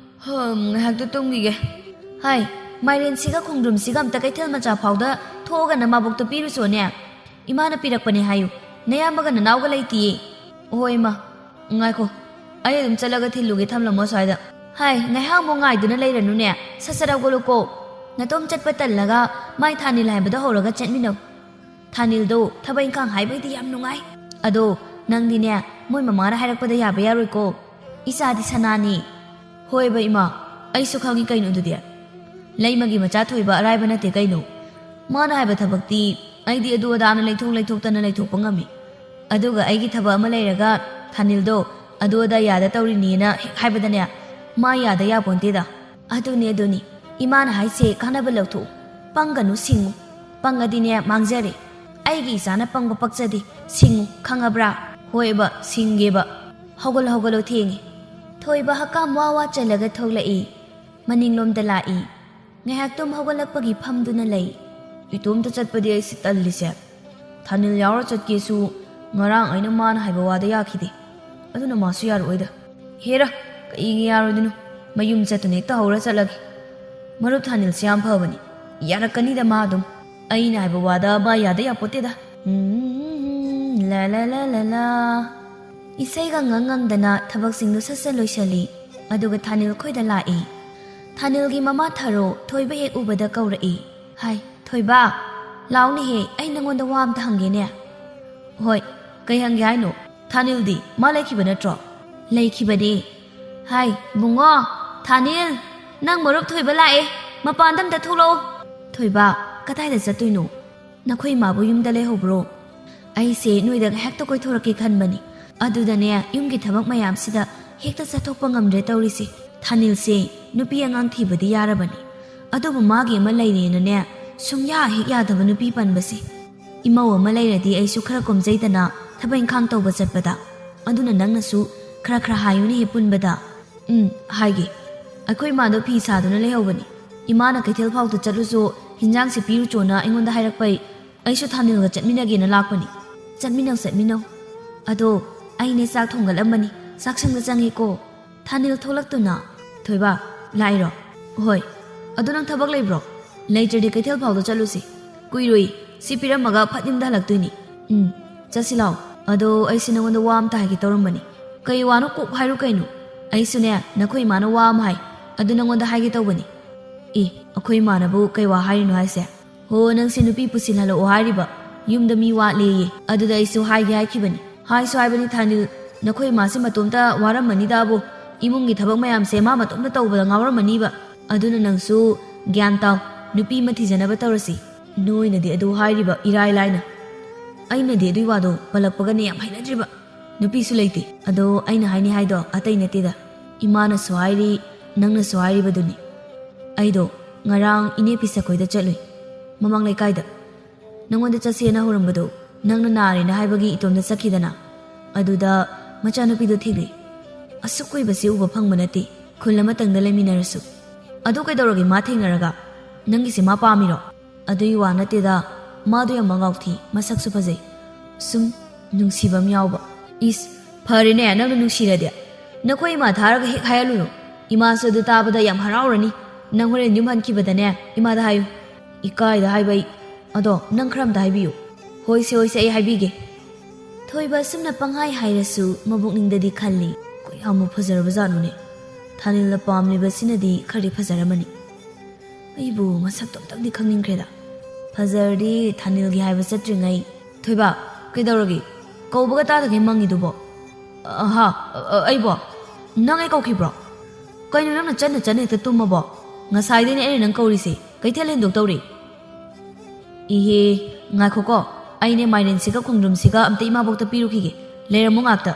Speaker 2: ꯉꯥꯏꯍꯥꯛꯇ ꯇꯨꯝꯈꯤꯒꯦ꯫
Speaker 1: ꯍꯥꯏ, ꯃꯥꯏꯔꯦꯟꯁꯤꯒ ꯈꯣꯡꯗ꯭ꯔꯨꯝꯁꯤꯒ ꯑꯝꯇ ꯀꯩꯊꯦꯜ ꯃꯆꯥ ꯐꯥꯎꯗ ꯊꯣꯛꯑꯒ ꯅꯃꯥꯕꯣꯛꯇ ꯄꯤꯔꯨꯆꯣꯅꯦ꯫ ꯏꯃꯥꯅ ꯄꯤꯔꯛꯄꯅꯦ ꯍꯥꯏꯌꯨ, ꯅꯌꯥꯝꯕꯒ ꯅꯅꯥꯎꯒ ꯂꯩꯇꯤꯌꯦ꯫
Speaker 2: ꯍꯣꯏ ꯏꯃꯥ, ꯉꯥꯏꯈꯣ, ꯑꯩ ꯑꯗꯨꯝ ꯆꯠꯂꯒ ꯊꯤꯜꯂꯨꯒꯦ, ꯊꯝꯂꯝꯃꯣ ꯁ꯭ꯋꯥꯏꯗ꯫ ꯍꯥꯏ ꯉꯥꯏꯍꯥꯛ ꯑꯃꯨꯛ ꯉꯥꯏꯗꯨꯅ ꯂꯩꯔꯅꯨꯅꯦ ꯁꯠ ꯍꯧꯒꯠꯂꯨꯀꯣ ꯅꯇꯣꯝ ꯆꯠꯄ ꯇꯜꯂꯒ ꯃꯥꯏ ꯊꯥꯅꯤꯜ ꯍꯥꯏꯕꯗꯣ ꯍꯧꯔꯒ ꯆꯠꯃꯤꯟꯅꯧ ꯊꯥꯅꯤꯜꯗꯣ ꯊꯕꯛ ꯏꯪꯈꯥꯡ ꯍꯥꯏꯕꯩꯗꯤ ꯌꯥꯝ ꯅꯨꯡꯉꯥꯏ ꯑꯗꯣ ꯅꯪꯗꯤꯅꯦ ꯃꯣꯏ ꯃꯃꯥꯅ ꯍꯥꯏꯔꯛꯄꯗ ꯌꯥꯕ ꯌꯥꯔꯣꯏꯀꯣ ꯏꯆꯥꯗꯤ ꯁꯅꯥꯅꯤ ꯍꯣꯏꯕ ꯏꯃꯥ ꯑꯩꯁꯨ ꯈꯪꯉꯤ ꯀꯩꯅꯣ ꯑꯗꯨꯗꯤ ꯂꯩꯃꯒꯤ ꯃꯆꯥ ꯊꯣꯏꯕ ꯑꯔꯥꯏꯕ ꯅꯠꯇꯦ ꯀꯩꯅꯣ ꯃꯥꯅ ꯍꯥꯏꯕ ꯊꯕꯛꯇꯤ ꯑꯩꯗꯤ ꯑꯗꯨ ꯑꯗꯥꯅ ꯂꯩꯊꯣꯛꯇꯅ ꯂꯩꯊꯣꯛꯄ ꯉꯝꯃꯤ ꯑꯗꯨꯒ ꯑꯩꯒꯤ ꯊꯕꯛ ꯑꯃ ꯂꯩꯔꯒ ꯊꯥꯅꯤꯜꯗꯣ ꯑꯗꯨ ꯑꯗꯥ ꯌꯥꯗ ꯇꯧꯔꯤꯅꯤꯅ ꯍꯦꯛ ꯍꯥꯏꯕꯗꯅꯦ ꯃꯥ ꯌꯥꯗ ꯌꯥꯄꯣꯟꯇꯦꯗ ꯑꯗꯨꯅꯤ ꯏꯃꯥꯅ ꯍꯥꯏꯁꯦ ꯀꯥꯟꯅꯕ ꯂꯧꯊꯣꯛꯎ ꯄꯪꯒꯅꯨ ꯁꯤꯡꯉꯨ ꯄꯪꯉꯗꯤꯅꯦ ꯃꯥꯡꯖꯔꯦ ꯑꯩꯒꯤ ꯏꯆꯥꯅ ꯄꯪꯕ ꯄꯛꯆꯗꯦ ꯁꯤꯡꯉꯨ ꯈꯪꯉꯕ꯭ꯔꯥ ꯍꯣꯏꯕ ꯁꯤꯡꯒꯦꯕ ꯍꯧꯒꯠꯂꯣ ꯊꯦꯡꯉꯦ ꯊꯣꯏꯕ ꯍꯛꯀꯥꯝ ꯋꯥ ꯋꯥ ꯆꯜꯂꯒ ꯊꯣꯛꯂꯛꯏ ꯃꯅꯤꯡꯂꯣꯝꯗ ꯂꯥꯛꯏ ꯉꯥꯏꯍꯥꯛꯇꯨꯝ ꯍꯧꯒꯠꯂꯛꯄꯒꯤ ꯐꯝꯗꯨꯅ ꯂꯩ ꯏꯇꯣꯝꯇ ꯆꯠꯄꯗꯤ ꯑꯩꯁꯤ ꯇꯜꯂꯤꯁꯦ ꯊꯥꯅꯤꯜ ꯌꯥꯎꯔ ꯆꯠꯀꯦꯁꯨ ꯉꯔꯥꯡ ꯑꯩꯅ ꯃꯥꯅ ꯍꯥꯏꯕ ꯋꯥꯗ ꯌꯥꯈꯤꯗꯦ ꯑꯗꯨꯅ ꯃꯥꯁꯨ ꯌꯥꯔꯛꯑꯣꯏꯗ ꯍꯦꯔ ꯀꯩꯒꯤ ꯌꯥꯔꯣꯏꯗꯣꯏꯅꯣ ꯃꯌꯨꯝ ꯆꯠꯇꯨꯅ ꯍꯦꯛꯇ ꯍꯧꯔ ꯆꯠꯂꯒꯦ ꯃꯔꯨꯞ ꯊꯥꯅꯤꯜꯁꯦ ꯌꯥꯝ ꯐꯕꯅꯤ ꯌꯥꯔꯛꯀꯅꯤꯗ ꯃꯥ ꯑꯗꯨꯝ ꯑꯩꯅ ꯍꯥꯏꯕ ꯋꯥꯗ ꯃꯥ ꯌꯥꯗ ꯌꯥꯄꯣꯠꯇꯦꯗ ꯂꯥ ꯂꯥ ꯂꯥ ꯂꯥ ꯂꯥ ꯏꯁꯩꯒ ꯉꯪꯗꯅ ꯊꯕꯛꯁꯤꯡꯗꯨ ꯁꯠ ꯂꯣꯏꯁꯤꯜꯂꯤ ꯑꯗꯨꯒ ꯊꯥꯅꯤꯜ ꯈꯣꯏꯗ ꯂꯥꯛꯏ ꯊꯥꯅꯤꯜꯒꯤ ꯃꯃꯥ ꯊꯔꯣ ꯊꯣꯏꯕ ꯍꯦꯛ ꯎꯕꯗ ꯀꯧꯔꯛꯏ ꯍꯥꯏ ꯊꯣꯏꯕ ꯂꯥꯎꯅꯦꯍꯦ ꯑꯩ ꯅꯪꯉꯣꯟꯗ ꯋꯥ ꯑꯝꯇ ꯍꯪꯒꯦꯅꯦ ꯍꯣꯏ ꯀꯩ ꯍꯪꯒꯦ ꯍꯥꯏꯅꯣ ꯊꯥꯅꯤꯜꯗꯤ ꯃꯥ ꯂꯩꯈꯤꯕ ꯅꯠꯇ꯭ꯔꯣ ꯂꯩꯈꯤꯕꯅꯦ ꯍꯥꯏ ꯕꯨꯡꯉꯣ ꯊꯥꯅꯤꯜ ꯅꯪ ꯃꯔꯨꯞ ꯊꯣꯏꯕ ꯂꯥꯛꯑꯦ ꯃꯄꯥꯟꯗ ꯑꯝꯇ ꯊꯣꯛꯂꯛꯑꯣ ꯊꯣꯏꯕ ꯀꯗꯥꯏꯗ ꯆꯠꯇꯣꯏꯅꯣ ꯅꯈꯣꯏ ꯏꯃꯥꯕꯨ ꯌꯨꯝꯗ ꯂꯩꯍꯧꯕ꯭ꯔꯣ ꯑꯩꯁꯦ ꯅꯣꯏꯗ ꯉꯥꯏꯍꯥꯛꯇ ꯀꯣꯏꯊꯣꯔꯛꯀꯦ ꯈꯟꯕꯅꯤ ꯑꯗꯨꯗꯅꯦ ꯌꯨꯝꯒꯤ ꯊꯕꯛ ꯃꯌꯥꯝꯁꯤꯗ ꯍꯦꯛꯇ ꯆꯠꯊꯣꯛꯄ ꯉꯝꯗ꯭ರೆ ꯇꯧꯔꯤꯁꯦ ꯊꯥꯅꯤꯜꯁꯦ ꯅꯨꯄꯤ ꯑꯉꯥꯡ ꯊꯤꯕꯗꯤ ꯌꯥꯔꯕꯅꯤ ꯑꯗꯨꯕꯨ ꯃꯥꯒꯤ ꯑꯃ ꯂꯩꯔꯦꯅꯅꯦ ꯁꯨꯡꯌꯥ ꯍꯦꯛ ꯌꯥꯗꯕ ꯅꯨꯄꯤ ꯄꯟꯕꯁꯦ ꯏꯃꯧ ꯑꯃ ꯂꯩꯔꯗꯤ ꯑꯩꯁꯨ ꯈꯔ ꯀꯣꯝꯖꯩꯗꯅ ꯊꯕꯛ ꯏꯪꯈꯥꯡ ꯇꯧꯕ ꯆꯠꯄꯗ ꯑꯗꯨꯅ ꯅꯪꯅꯁꯨ ꯈꯔ ꯍꯥꯏꯌꯨꯅꯦ ꯍꯦꯛ ꯄꯨꯟꯕꯗ ꯍꯥꯏꯒꯦ ꯑꯩꯈꯣꯏ ꯏꯃꯥꯗꯣ ꯐꯤ ꯁꯥꯗꯨꯅ ꯂꯩꯍꯧꯕꯅꯤ ꯏꯃꯥꯅ ꯀꯩꯊꯦꯜ ꯐꯥꯎꯗ ꯆꯠꯂꯨꯁꯨ ꯍꯤꯟꯖꯥꯡꯁꯦ ꯄꯤꯔꯨꯆꯣꯅ ꯑꯩꯉꯣꯟda ꯍꯥꯏꯔꯛꯄꯩ ꯑꯩꯁꯨ ꯊꯥꯅꯤꯜꯒ ꯆꯠꯃꯤꯟꯅꯒꯦꯅ ꯂꯥꯛꯄꯅꯤ ꯆꯠꯃꯤꯟꯅꯧ ꯑꯗꯣ ꯑꯩꯅꯦ ꯆꯥꯛ ꯊꯣꯡꯒꯠꯂꯝꯕꯅꯤ ꯆꯥꯛꯁꯪꯗ ꯆꯪꯉꯦꯀꯣ ꯊꯥꯅꯤꯜ ꯊꯣꯛꯂꯛꯇꯨꯅ ꯊꯣꯏꯕ ꯂꯥꯛꯏꯔꯣ ꯍꯣꯏ ꯑꯗꯣ ꯅꯪ ꯊꯕꯛ ꯂꯩꯕ꯭ꯔꯣ ꯂꯩꯇ꯭ꯔꯗꯤ ꯀꯩꯊꯦꯜ ꯐꯥꯎꯗ ꯆꯠꯂꯨꯁꯤ ꯀꯨꯏꯔꯣꯏ ꯁꯤ ꯄꯤꯔꯝꯃꯒ ꯐꯠ ꯌꯨꯝꯗ ꯍꯜꯂꯛꯇꯣꯏꯅꯤ ꯆꯠꯁꯤ ꯂꯥꯎ ꯑꯗꯣ ꯑꯩꯁꯦ ꯅꯉꯣꯟꯗ ꯋꯥ ꯑꯝꯇ ꯍꯥꯏꯒꯦ ꯇꯧꯔꯝꯕꯅꯤ ꯀꯩ ꯋꯥꯅꯣ ꯀꯣꯛ ꯍꯥꯏꯔꯨ ꯀꯩꯅꯣ ꯑꯩꯁꯨꯅꯦ ꯅꯈꯣꯏ ꯏꯃꯥꯅ ꯋꯥ ꯑꯃ ꯍꯥꯏ ꯑꯗꯨ ꯅꯉꯣꯟꯗ ꯍꯥꯏꯒꯦ ꯇꯧꯕꯅꯤ ꯑꯩꯈꯣꯏ ꯏꯃꯥꯅꯕꯨ ꯀꯩ ꯋꯥ ꯍꯥꯏꯔꯤꯅꯣ ꯍꯥꯏꯁꯦ ꯍꯣ ꯅꯪꯁꯦ ꯅꯨꯄꯤ ꯄꯨꯁꯤꯜꯍꯜꯂꯛꯑꯣ ꯍꯥꯏꯔꯤꯕ ꯌꯨꯝꯗ ꯃꯤ ꯋꯥꯠꯂꯦꯌꯦ ꯑꯗꯨꯗ ꯑꯩꯁꯨ ꯍꯥꯏꯒꯦ ꯍꯥꯏꯈꯤꯕꯅꯤ ꯍꯥꯏꯁꯨ ꯍꯥꯏꯕꯅꯤ ꯊꯥꯅꯤꯜ ꯅꯈꯣꯏ ꯏꯃꯥꯁꯦ ꯃꯇꯣꯝꯇ ꯋꯥꯔꯝꯃꯅꯤꯗꯕꯨ ꯏꯃꯨꯡꯒꯤ ꯊꯕꯛ ꯃꯌꯥꯝꯁꯦ ꯃꯥ ꯃꯇꯣꯝꯇ ꯇꯧꯕꯗ ꯉꯥꯎꯔꯝꯃꯅꯤꯕ ꯑꯗꯨꯅ ꯅꯪꯁꯨ ꯒ꯭ꯌꯥꯟ ꯇꯥꯎ ꯅꯨꯄꯤ ꯑꯃ ꯊꯤꯖꯅꯕ ꯇꯧꯔꯁꯤ ꯅꯣꯏꯅꯗꯤ ꯑꯗꯨ ꯍꯥꯏꯔꯤꯕ ꯏꯔꯥꯏ ꯂꯥꯏꯅ ꯑꯩꯅꯗꯤ ꯑꯗꯨꯏ ꯋꯥꯗꯣ ꯄꯜꯂꯛꯄꯒꯅꯦ ꯌꯥꯝ ꯍꯩꯅꯗ꯭ꯔꯤꯕ ꯅꯨꯄꯤꯁꯨ ꯂꯩꯇꯦ ꯑꯗꯣ ꯑꯩꯅ ꯍꯥꯏꯅꯤ ꯍꯥꯏꯗꯣ ꯑꯇꯩ ꯅꯠꯇꯦꯗ ꯏꯃꯥꯅꯁꯨ ꯍꯥꯏꯔꯤ ꯅꯪꯅꯁꯨ ꯍꯥꯏꯔꯤꯕꯗꯨꯅꯤ ꯑꯩꯗꯣ ꯉꯔꯥꯡ ꯏꯅꯦ ꯄꯤꯁꯛꯈꯣꯏꯗ ꯆꯠꯂꯨꯏ ꯃꯃꯥꯡ ꯂꯩꯀꯥꯏꯗ ꯅꯪꯉꯣꯟꯗ ꯆꯠꯁꯦꯅ ꯍꯧꯔꯝꯕꯗꯣ ꯅꯪꯅ ꯅꯥꯔꯦꯅ ꯍꯥꯏꯕꯒꯤ ꯏꯇꯣꯝꯗ ꯆꯠꯈꯤꯗꯅ ꯑꯗꯨꯗ ꯃꯆꯥꯅꯨꯄꯤꯗꯣ ꯊꯦꯡꯅꯩ ꯑꯁꯨꯛ ꯀꯨꯏꯕꯁꯤ ꯎꯕ ꯐꯪꯕ ꯅꯠꯇꯦ ꯈꯨꯜ ꯑꯃꯇꯪꯗ ꯂꯩꯃꯤꯟꯅꯔꯁꯨ ꯑꯗꯨ ꯀꯩꯗꯧꯔꯒꯦ ꯃꯥ ꯊꯦꯡꯅꯔꯒ ꯅꯪꯒꯤꯁꯦ ꯃꯥ ꯄꯥꯝꯃꯤꯔꯣ ꯑꯗꯨꯒꯤ ꯋꯥ ꯅꯠꯇꯦꯗ ꯃꯥꯗꯣ ꯌꯥꯝ ꯃꯉꯥꯎ ꯊꯤ ꯃꯁꯛꯁꯨ ꯐꯖꯩ ꯁꯨꯝ ꯅꯨꯡꯁꯤꯕ ꯑꯃ ꯌꯥꯎꯕ ꯐꯔꯦꯅꯦ ꯅꯪꯅ ꯅꯨꯡꯁꯤꯔꯗꯤ ꯅꯈꯣꯏ ꯏꯃꯥ ꯊꯥꯔꯒ ꯍꯦꯛ ꯍꯥꯏꯍꯜꯂꯨꯅꯨ ꯏꯃꯥꯁꯨ ꯑꯗꯨ ꯇꯥꯕꯗ ꯌꯥꯝ ꯍꯔꯥꯎꯔꯅꯤ ꯅꯪ ꯍꯣꯔꯦꯟ ꯌꯨꯝ ꯍꯟꯈꯤꯕꯗꯅꯦ ꯏꯃꯥꯗ ꯍꯥꯏꯌꯨ ꯏꯀꯥꯏꯗ ꯍꯥꯏꯕ ꯑꯩ ꯑꯗꯣ ꯅꯪ ꯈꯔ ꯑꯝꯇ ꯍꯥꯏꯕꯤꯌꯨ ꯍꯣꯏꯁꯦ ꯑꯩ ꯍꯥꯏꯕꯤꯒꯦ ꯊꯣꯏꯕ ꯑꯁꯨꯝꯅ ꯄꯪꯍꯥꯏ ꯍꯥꯏꯔꯁꯨ ꯃꯕꯨꯛꯅꯤꯡꯗꯗꯤ ꯈꯜꯂꯤ ꯀꯌꯥꯃꯨꯛ ꯐꯖꯔꯕꯖꯥꯠꯅꯣꯅꯦ ꯊꯥꯅꯤꯜꯅ ꯄꯥꯝꯂꯤꯕꯁꯤꯅꯗꯤ ꯈꯔꯗꯤ ꯐꯖꯔꯝꯃꯅꯤ ꯑꯩꯕꯨ ꯃꯁꯛꯇꯣ ꯑꯝꯇꯪꯗꯤ ꯈꯪꯅꯤꯡꯈ꯭ꯔꯦꯗ ꯐꯖꯔꯗꯤ ꯊꯥꯅꯤꯜꯒꯤ ꯍꯥꯏꯕ ꯆꯠꯇ꯭ꯔꯤꯉꯩ ꯊꯣꯏꯕ ꯀꯩꯗꯧꯔꯒꯦ ꯀꯧꯕꯒ ꯇꯥꯗꯒꯩ ꯃꯪꯉꯤꯗꯨꯕꯣ ꯑꯩꯕꯣ ꯅꯪ ꯑꯩ ꯀꯧꯈꯤꯕ꯭ꯔꯣ ꯀꯩꯅꯣ ꯅꯪꯅ ꯆꯟꯅ ꯍꯦꯛꯇ ꯇꯨꯝꯃꯕꯣ ꯉꯁꯥꯏꯗꯩꯅꯦ ꯑꯩꯅ ꯅꯪ ꯀꯧꯔꯤꯁꯦ ꯀꯩꯊꯦꯜ ꯍꯦꯟꯗꯣꯛꯇꯧꯔꯦ ꯏꯍꯦ ꯉꯥꯏꯈꯣꯀꯣ ꯑꯩꯅꯦ ꯃꯥꯏꯔꯦꯟꯁꯤꯒ ꯈꯣꯡꯗ꯭ꯔꯨꯝꯁꯤꯒ ꯑꯝꯇ ꯏꯃꯥꯕꯣꯛꯇ ꯄꯤꯔꯨꯈꯤꯒꯦ ꯂꯩꯔꯝꯃꯣ ꯉꯥꯛꯇ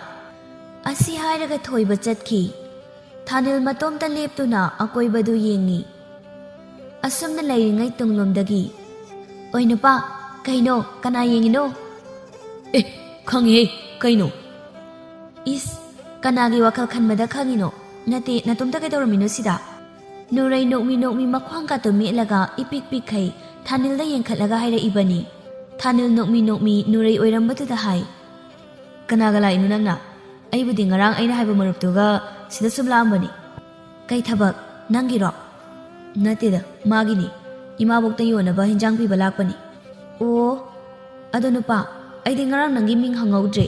Speaker 2: ꯑꯁꯤ ꯍꯥꯏꯔꯒ ꯊꯣꯏꯕ ꯆꯠꯈꯤ ꯊꯥꯅꯤꯜ ꯃꯇꯣꯝꯇ ꯂꯦꯞꯇꯨꯅ ꯑꯀꯣꯏꯕꯗꯨ ꯌꯦꯡꯉꯤ ꯑꯁꯨꯝꯅ ꯂꯩꯔꯤꯉꯩ ꯇꯨꯡꯂꯣꯝꯗꯒꯤ ꯑꯣꯏ ꯅꯨꯄꯥ ꯀꯩꯅꯣ ꯀꯅꯥ ꯌꯦꯡꯉꯤꯅꯣ ꯈꯪꯉꯦꯍꯦ ꯀꯩꯅꯣ
Speaker 1: ꯀꯅꯥꯒꯤ ꯋꯥꯈꯜ ꯈꯟꯕꯗ ꯈꯪꯉꯤꯅꯣ ꯅꯠꯇꯦ ꯅꯇꯣꯝꯇ ꯀꯩꯗꯧꯔꯝꯃꯤꯅꯣ ꯁꯤꯗ ꯅꯨꯔꯩ ꯅꯣꯛꯃꯤ ꯃꯈ꯭ꯋꯥꯡꯒꯥꯇꯣ ꯃꯦꯠꯂꯒ ꯏꯄꯤꯛ ꯄꯤꯛꯈꯩ ꯊꯥꯅꯤꯜꯗ ꯌꯦꯡꯈꯠꯂꯒ ꯍꯥꯏꯔꯛꯏꯕꯅꯤ ꯊꯥꯅꯤꯜ ꯅꯣꯛꯃꯤ ꯅꯨꯔꯩ ꯑꯣꯏꯔꯝꯕꯗꯨꯗ ꯍꯥꯏ ꯀꯅꯥꯒ ꯂꯥꯛꯏꯅꯣ ꯅꯪꯅ ꯑꯩꯕꯨꯗꯤ ꯉꯔꯥꯡ ꯑꯩꯅ ꯍꯥꯏꯕ ꯃꯔꯨꯞꯇꯨꯒ ꯁꯤꯗ ꯁꯨꯝ ꯂꯥꯛꯑꯝꯕꯅꯤ ꯀꯩ ꯊꯕꯛ ꯅꯪꯒꯤꯔꯣ ꯅꯠꯇꯦꯗ ꯃꯥꯒꯤꯅꯤ ꯏꯃꯥꯕꯣꯛꯇ ꯌꯣꯟꯅꯕ ꯍꯤꯟꯖꯥꯡ ꯄꯤꯕ ꯂꯥꯛꯄꯅꯤ ꯑꯣ ꯑꯗꯣ ꯅꯨꯄꯥ ꯑꯩꯗꯤ ꯉꯔꯥꯡ ꯅꯪꯒꯤ ꯃꯤꯡ ꯍꯪꯍꯧꯗ꯭ꯔꯦ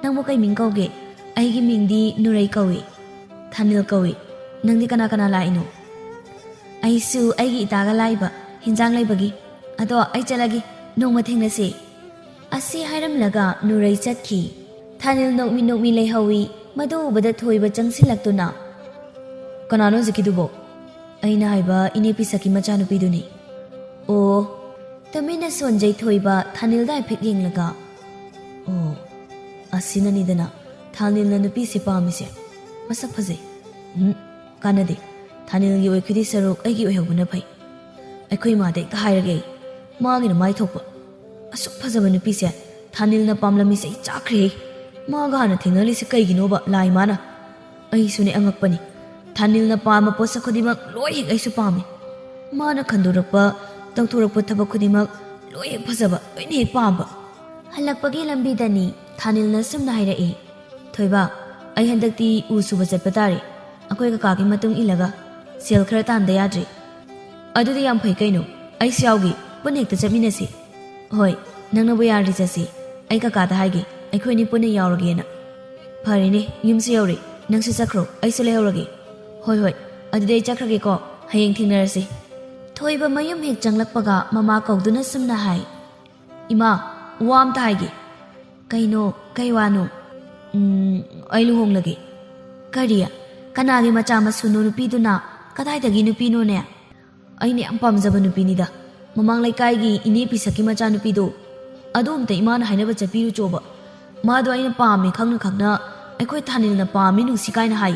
Speaker 1: ꯅꯪꯕꯨ ꯀꯩ ꯃꯤꯡ ꯀꯧꯒꯦ ꯑꯩꯒꯤ ꯃꯤꯡꯗꯤ ꯅꯨꯔꯩ ꯀꯧꯏ ꯊꯥꯅꯤꯜ ꯀꯧꯏ
Speaker 2: ꯅꯪꯗꯤ ꯀꯅꯥ ꯀꯅꯥ ꯂꯥꯛꯏꯅꯣ?
Speaker 1: ꯑꯩꯁꯨ ꯑꯩꯒꯤ ꯏꯇꯥꯒ ꯂꯥꯛꯏꯕ ꯍꯤꯟꯖꯥꯡ ꯂꯩꯕꯒꯤ ꯑꯗꯣ ꯑꯩ ꯆꯠꯂꯒꯦ ꯅꯣꯡꯃ ꯊꯦꯡꯅꯁꯤ ꯑꯁꯤ ꯍꯥꯏꯔꯝꯂꯒ ꯅꯨꯔꯩ ꯆꯠꯈꯤ ꯊꯥꯅꯤꯜ ꯅꯣꯛꯃꯤ ꯅꯣꯛꯃꯤ ꯂꯩꯍꯧꯏ ꯃꯗꯨ ꯎꯕꯗ ꯊꯣꯏꯕ ꯆꯪꯁꯤꯜꯂꯛꯇꯨꯅ
Speaker 2: ꯀꯅꯥꯅꯣ ꯍꯧꯖꯤꯛꯀꯤꯗꯨꯕꯣ? ꯑꯩꯅ ꯍꯥꯏꯕ ꯏꯅꯦ ꯄꯤꯁꯛꯀꯤ ꯃꯆꯥꯅꯨꯄꯤꯗꯨꯅꯤ꯫
Speaker 1: ꯑꯣ ꯇꯨꯃꯤꯟꯅ ꯁꯣꯟꯖꯩ ꯊꯣꯏꯕ ꯊꯥꯅꯤꯜꯗ ꯍꯥꯏꯐꯦꯠ ꯌꯦꯡꯂꯒ
Speaker 2: ꯑꯣ ꯑꯁꯤꯅꯅꯤꯗꯅ ꯊꯥꯅꯤꯜꯅ ꯅꯨꯄꯤꯁꯦ ꯄꯥꯝꯃꯤꯁꯦ ꯃꯁꯛ ꯐꯖꯩ ꯀꯥꯟꯅꯗꯦ ꯊꯥꯅꯤꯜꯒꯤ ꯑꯣꯏꯈꯤꯗꯤ ꯁꯔꯨꯛ ꯑꯩꯒꯤ ꯑꯣꯏꯍꯧꯕꯅ ꯐꯩ ꯑꯩꯈꯣꯏ ꯏꯃꯥꯗ ꯍꯦꯛꯇ ꯍꯥꯏꯔꯒꯦ ꯑꯩ ꯃꯥꯒꯤꯅ ꯃꯥꯏ ꯊꯣꯛꯄ ꯑꯁꯨꯛ ꯐꯖꯕ ꯅꯨꯄꯤꯁꯦ ꯊꯥꯅꯤꯜꯅ ꯄꯥꯝꯂꯝꯃꯤꯁꯦ ꯑꯩ ꯆꯥꯛꯈ꯭ꯔꯦ ꯃꯥꯒ ꯍꯥꯟꯅ ꯊꯦꯡꯅꯔꯤꯁꯦ ꯀꯩꯒꯤꯅꯣꯕ ꯂꯥꯏ ꯃꯥꯅ ꯑꯩꯁꯨꯅꯦ ꯑꯉꯛꯄꯅꯤ ꯊꯥꯅꯤꯜꯅ ꯄꯥꯝꯕ ꯄꯣꯠꯁꯛ ꯈꯨꯗꯤꯡꯃꯛ ꯂꯣꯏ ꯍꯦꯛ ꯑꯩꯁꯨ ꯄꯥꯝꯃꯤ ꯃꯥꯅ ꯈꯟꯗꯣꯔꯛꯄ ꯇꯧꯊꯣꯔꯛꯄ ꯊꯕꯛ ꯈꯨꯗꯤꯡꯃꯛ ꯂꯣꯏ ꯍꯦꯛ ꯐꯖꯕ ꯂꯣꯏꯅ ꯍꯦꯛ ꯄꯥꯝꯕ
Speaker 1: ꯍꯜꯂꯛꯄꯒꯤ ꯂꯝꯕꯤꯗꯅꯤ ꯊꯥꯅꯤꯜꯅ ꯁꯨꯝꯅ ꯍꯥꯏꯔꯛꯏ
Speaker 2: ꯊꯣꯏꯕ ꯑꯩ ꯍꯟꯗꯛꯇꯤ ꯎ ꯁꯨꯕ ꯆꯠꯄ ꯇꯥꯔꯦ ꯑꯩꯈꯣꯏ ꯀꯀꯥꯒꯤ ꯃꯇꯨꯡ ꯏꯜꯂꯒ ꯁꯦꯜ ꯈꯔ ꯇꯥꯟꯗ ꯌꯥꯗ꯭ꯔꯤ ꯑꯗꯨꯗꯤ ꯌꯥꯝ ꯐꯩ ꯀꯩꯅꯣ ꯑꯩꯁꯨ ꯌꯥꯎꯒꯦ ꯄꯨꯟꯅ ꯍꯦꯛꯇ ꯆꯠꯃꯤꯟꯅꯁꯤ ꯍꯣꯏ ꯅꯪꯅꯕꯨ ꯌꯥꯔꯗꯤ ꯆꯠꯁꯤ ꯑꯩ ꯀꯀꯥꯗ ꯍꯥꯏꯒꯦ ꯑꯩꯈꯣꯏꯅꯤ ꯄꯨꯟꯅ ꯌꯥꯎꯔꯒꯦꯅ ꯐꯔꯦꯅꯦ ꯌꯨꯝꯁꯨ ꯌꯧꯔꯦ ꯅꯪꯁꯨ ꯆꯠꯈ꯭ꯔꯣ ꯑꯩꯁꯨ ꯂꯩꯍꯧꯔꯒꯦ ꯍꯣꯏ ꯍꯣꯏ ꯑꯗꯨꯗꯤ ꯑꯩ ꯆꯠꯈ꯭ꯔꯒꯦꯀꯣ ꯍꯌꯦꯡ ꯊꯦꯡꯅꯔꯁꯤ
Speaker 1: ꯊꯣꯏꯕ ꯃꯌꯨꯝ ꯍꯦꯛ ꯆꯪꯂꯛꯄꯒ ꯃꯃꯥ ꯀꯧꯗꯨꯅ ꯁꯨꯝꯅ ꯍꯥꯏ
Speaker 2: ꯏꯃꯥ ꯋꯥ ꯑꯝꯇ ꯍꯥꯏꯒꯦ
Speaker 1: ꯀꯩꯅꯣ ꯀꯩ ꯋꯥꯅꯣ
Speaker 2: ꯑꯩ ꯂꯨꯍꯣꯡꯂꯒꯦ
Speaker 1: ꯀꯔꯤ ꯀꯅꯥꯒꯤ ꯃꯆꯥ ꯃꯁꯨꯅꯣ ꯅꯨꯄꯤꯗꯨꯅ ꯀꯗꯥꯏꯗꯒꯤ ꯅꯨꯄꯤꯅꯣꯅꯦ
Speaker 2: ꯑꯩꯅ ꯌꯥꯝ ꯄꯥꯝꯖꯕ ꯅꯨꯄꯤꯅꯤꯗ ꯃꯃꯥꯡ ꯂꯩꯀꯥꯏꯒꯤ ꯏꯅꯦ ꯄꯤꯁꯛꯀꯤ ꯃꯆꯥꯅꯨꯄꯤꯗꯣ ꯑꯗꯨ ꯑꯝꯇ ꯏꯃꯥꯅ ꯍꯥꯏꯅꯕ ꯆꯠꯄꯤꯔꯨꯆꯣꯕ ꯃꯥꯗꯣ ꯑꯩꯅ ꯄꯥꯝꯃꯤ ꯈꯪꯅ ꯈꯪꯅ ꯑꯩꯈꯣꯏ ꯊꯥꯅꯤꯜꯅ ꯄꯥꯝꯃꯤ ꯅꯨꯡꯁꯤ ꯀꯥꯏꯅ ꯍꯥꯏ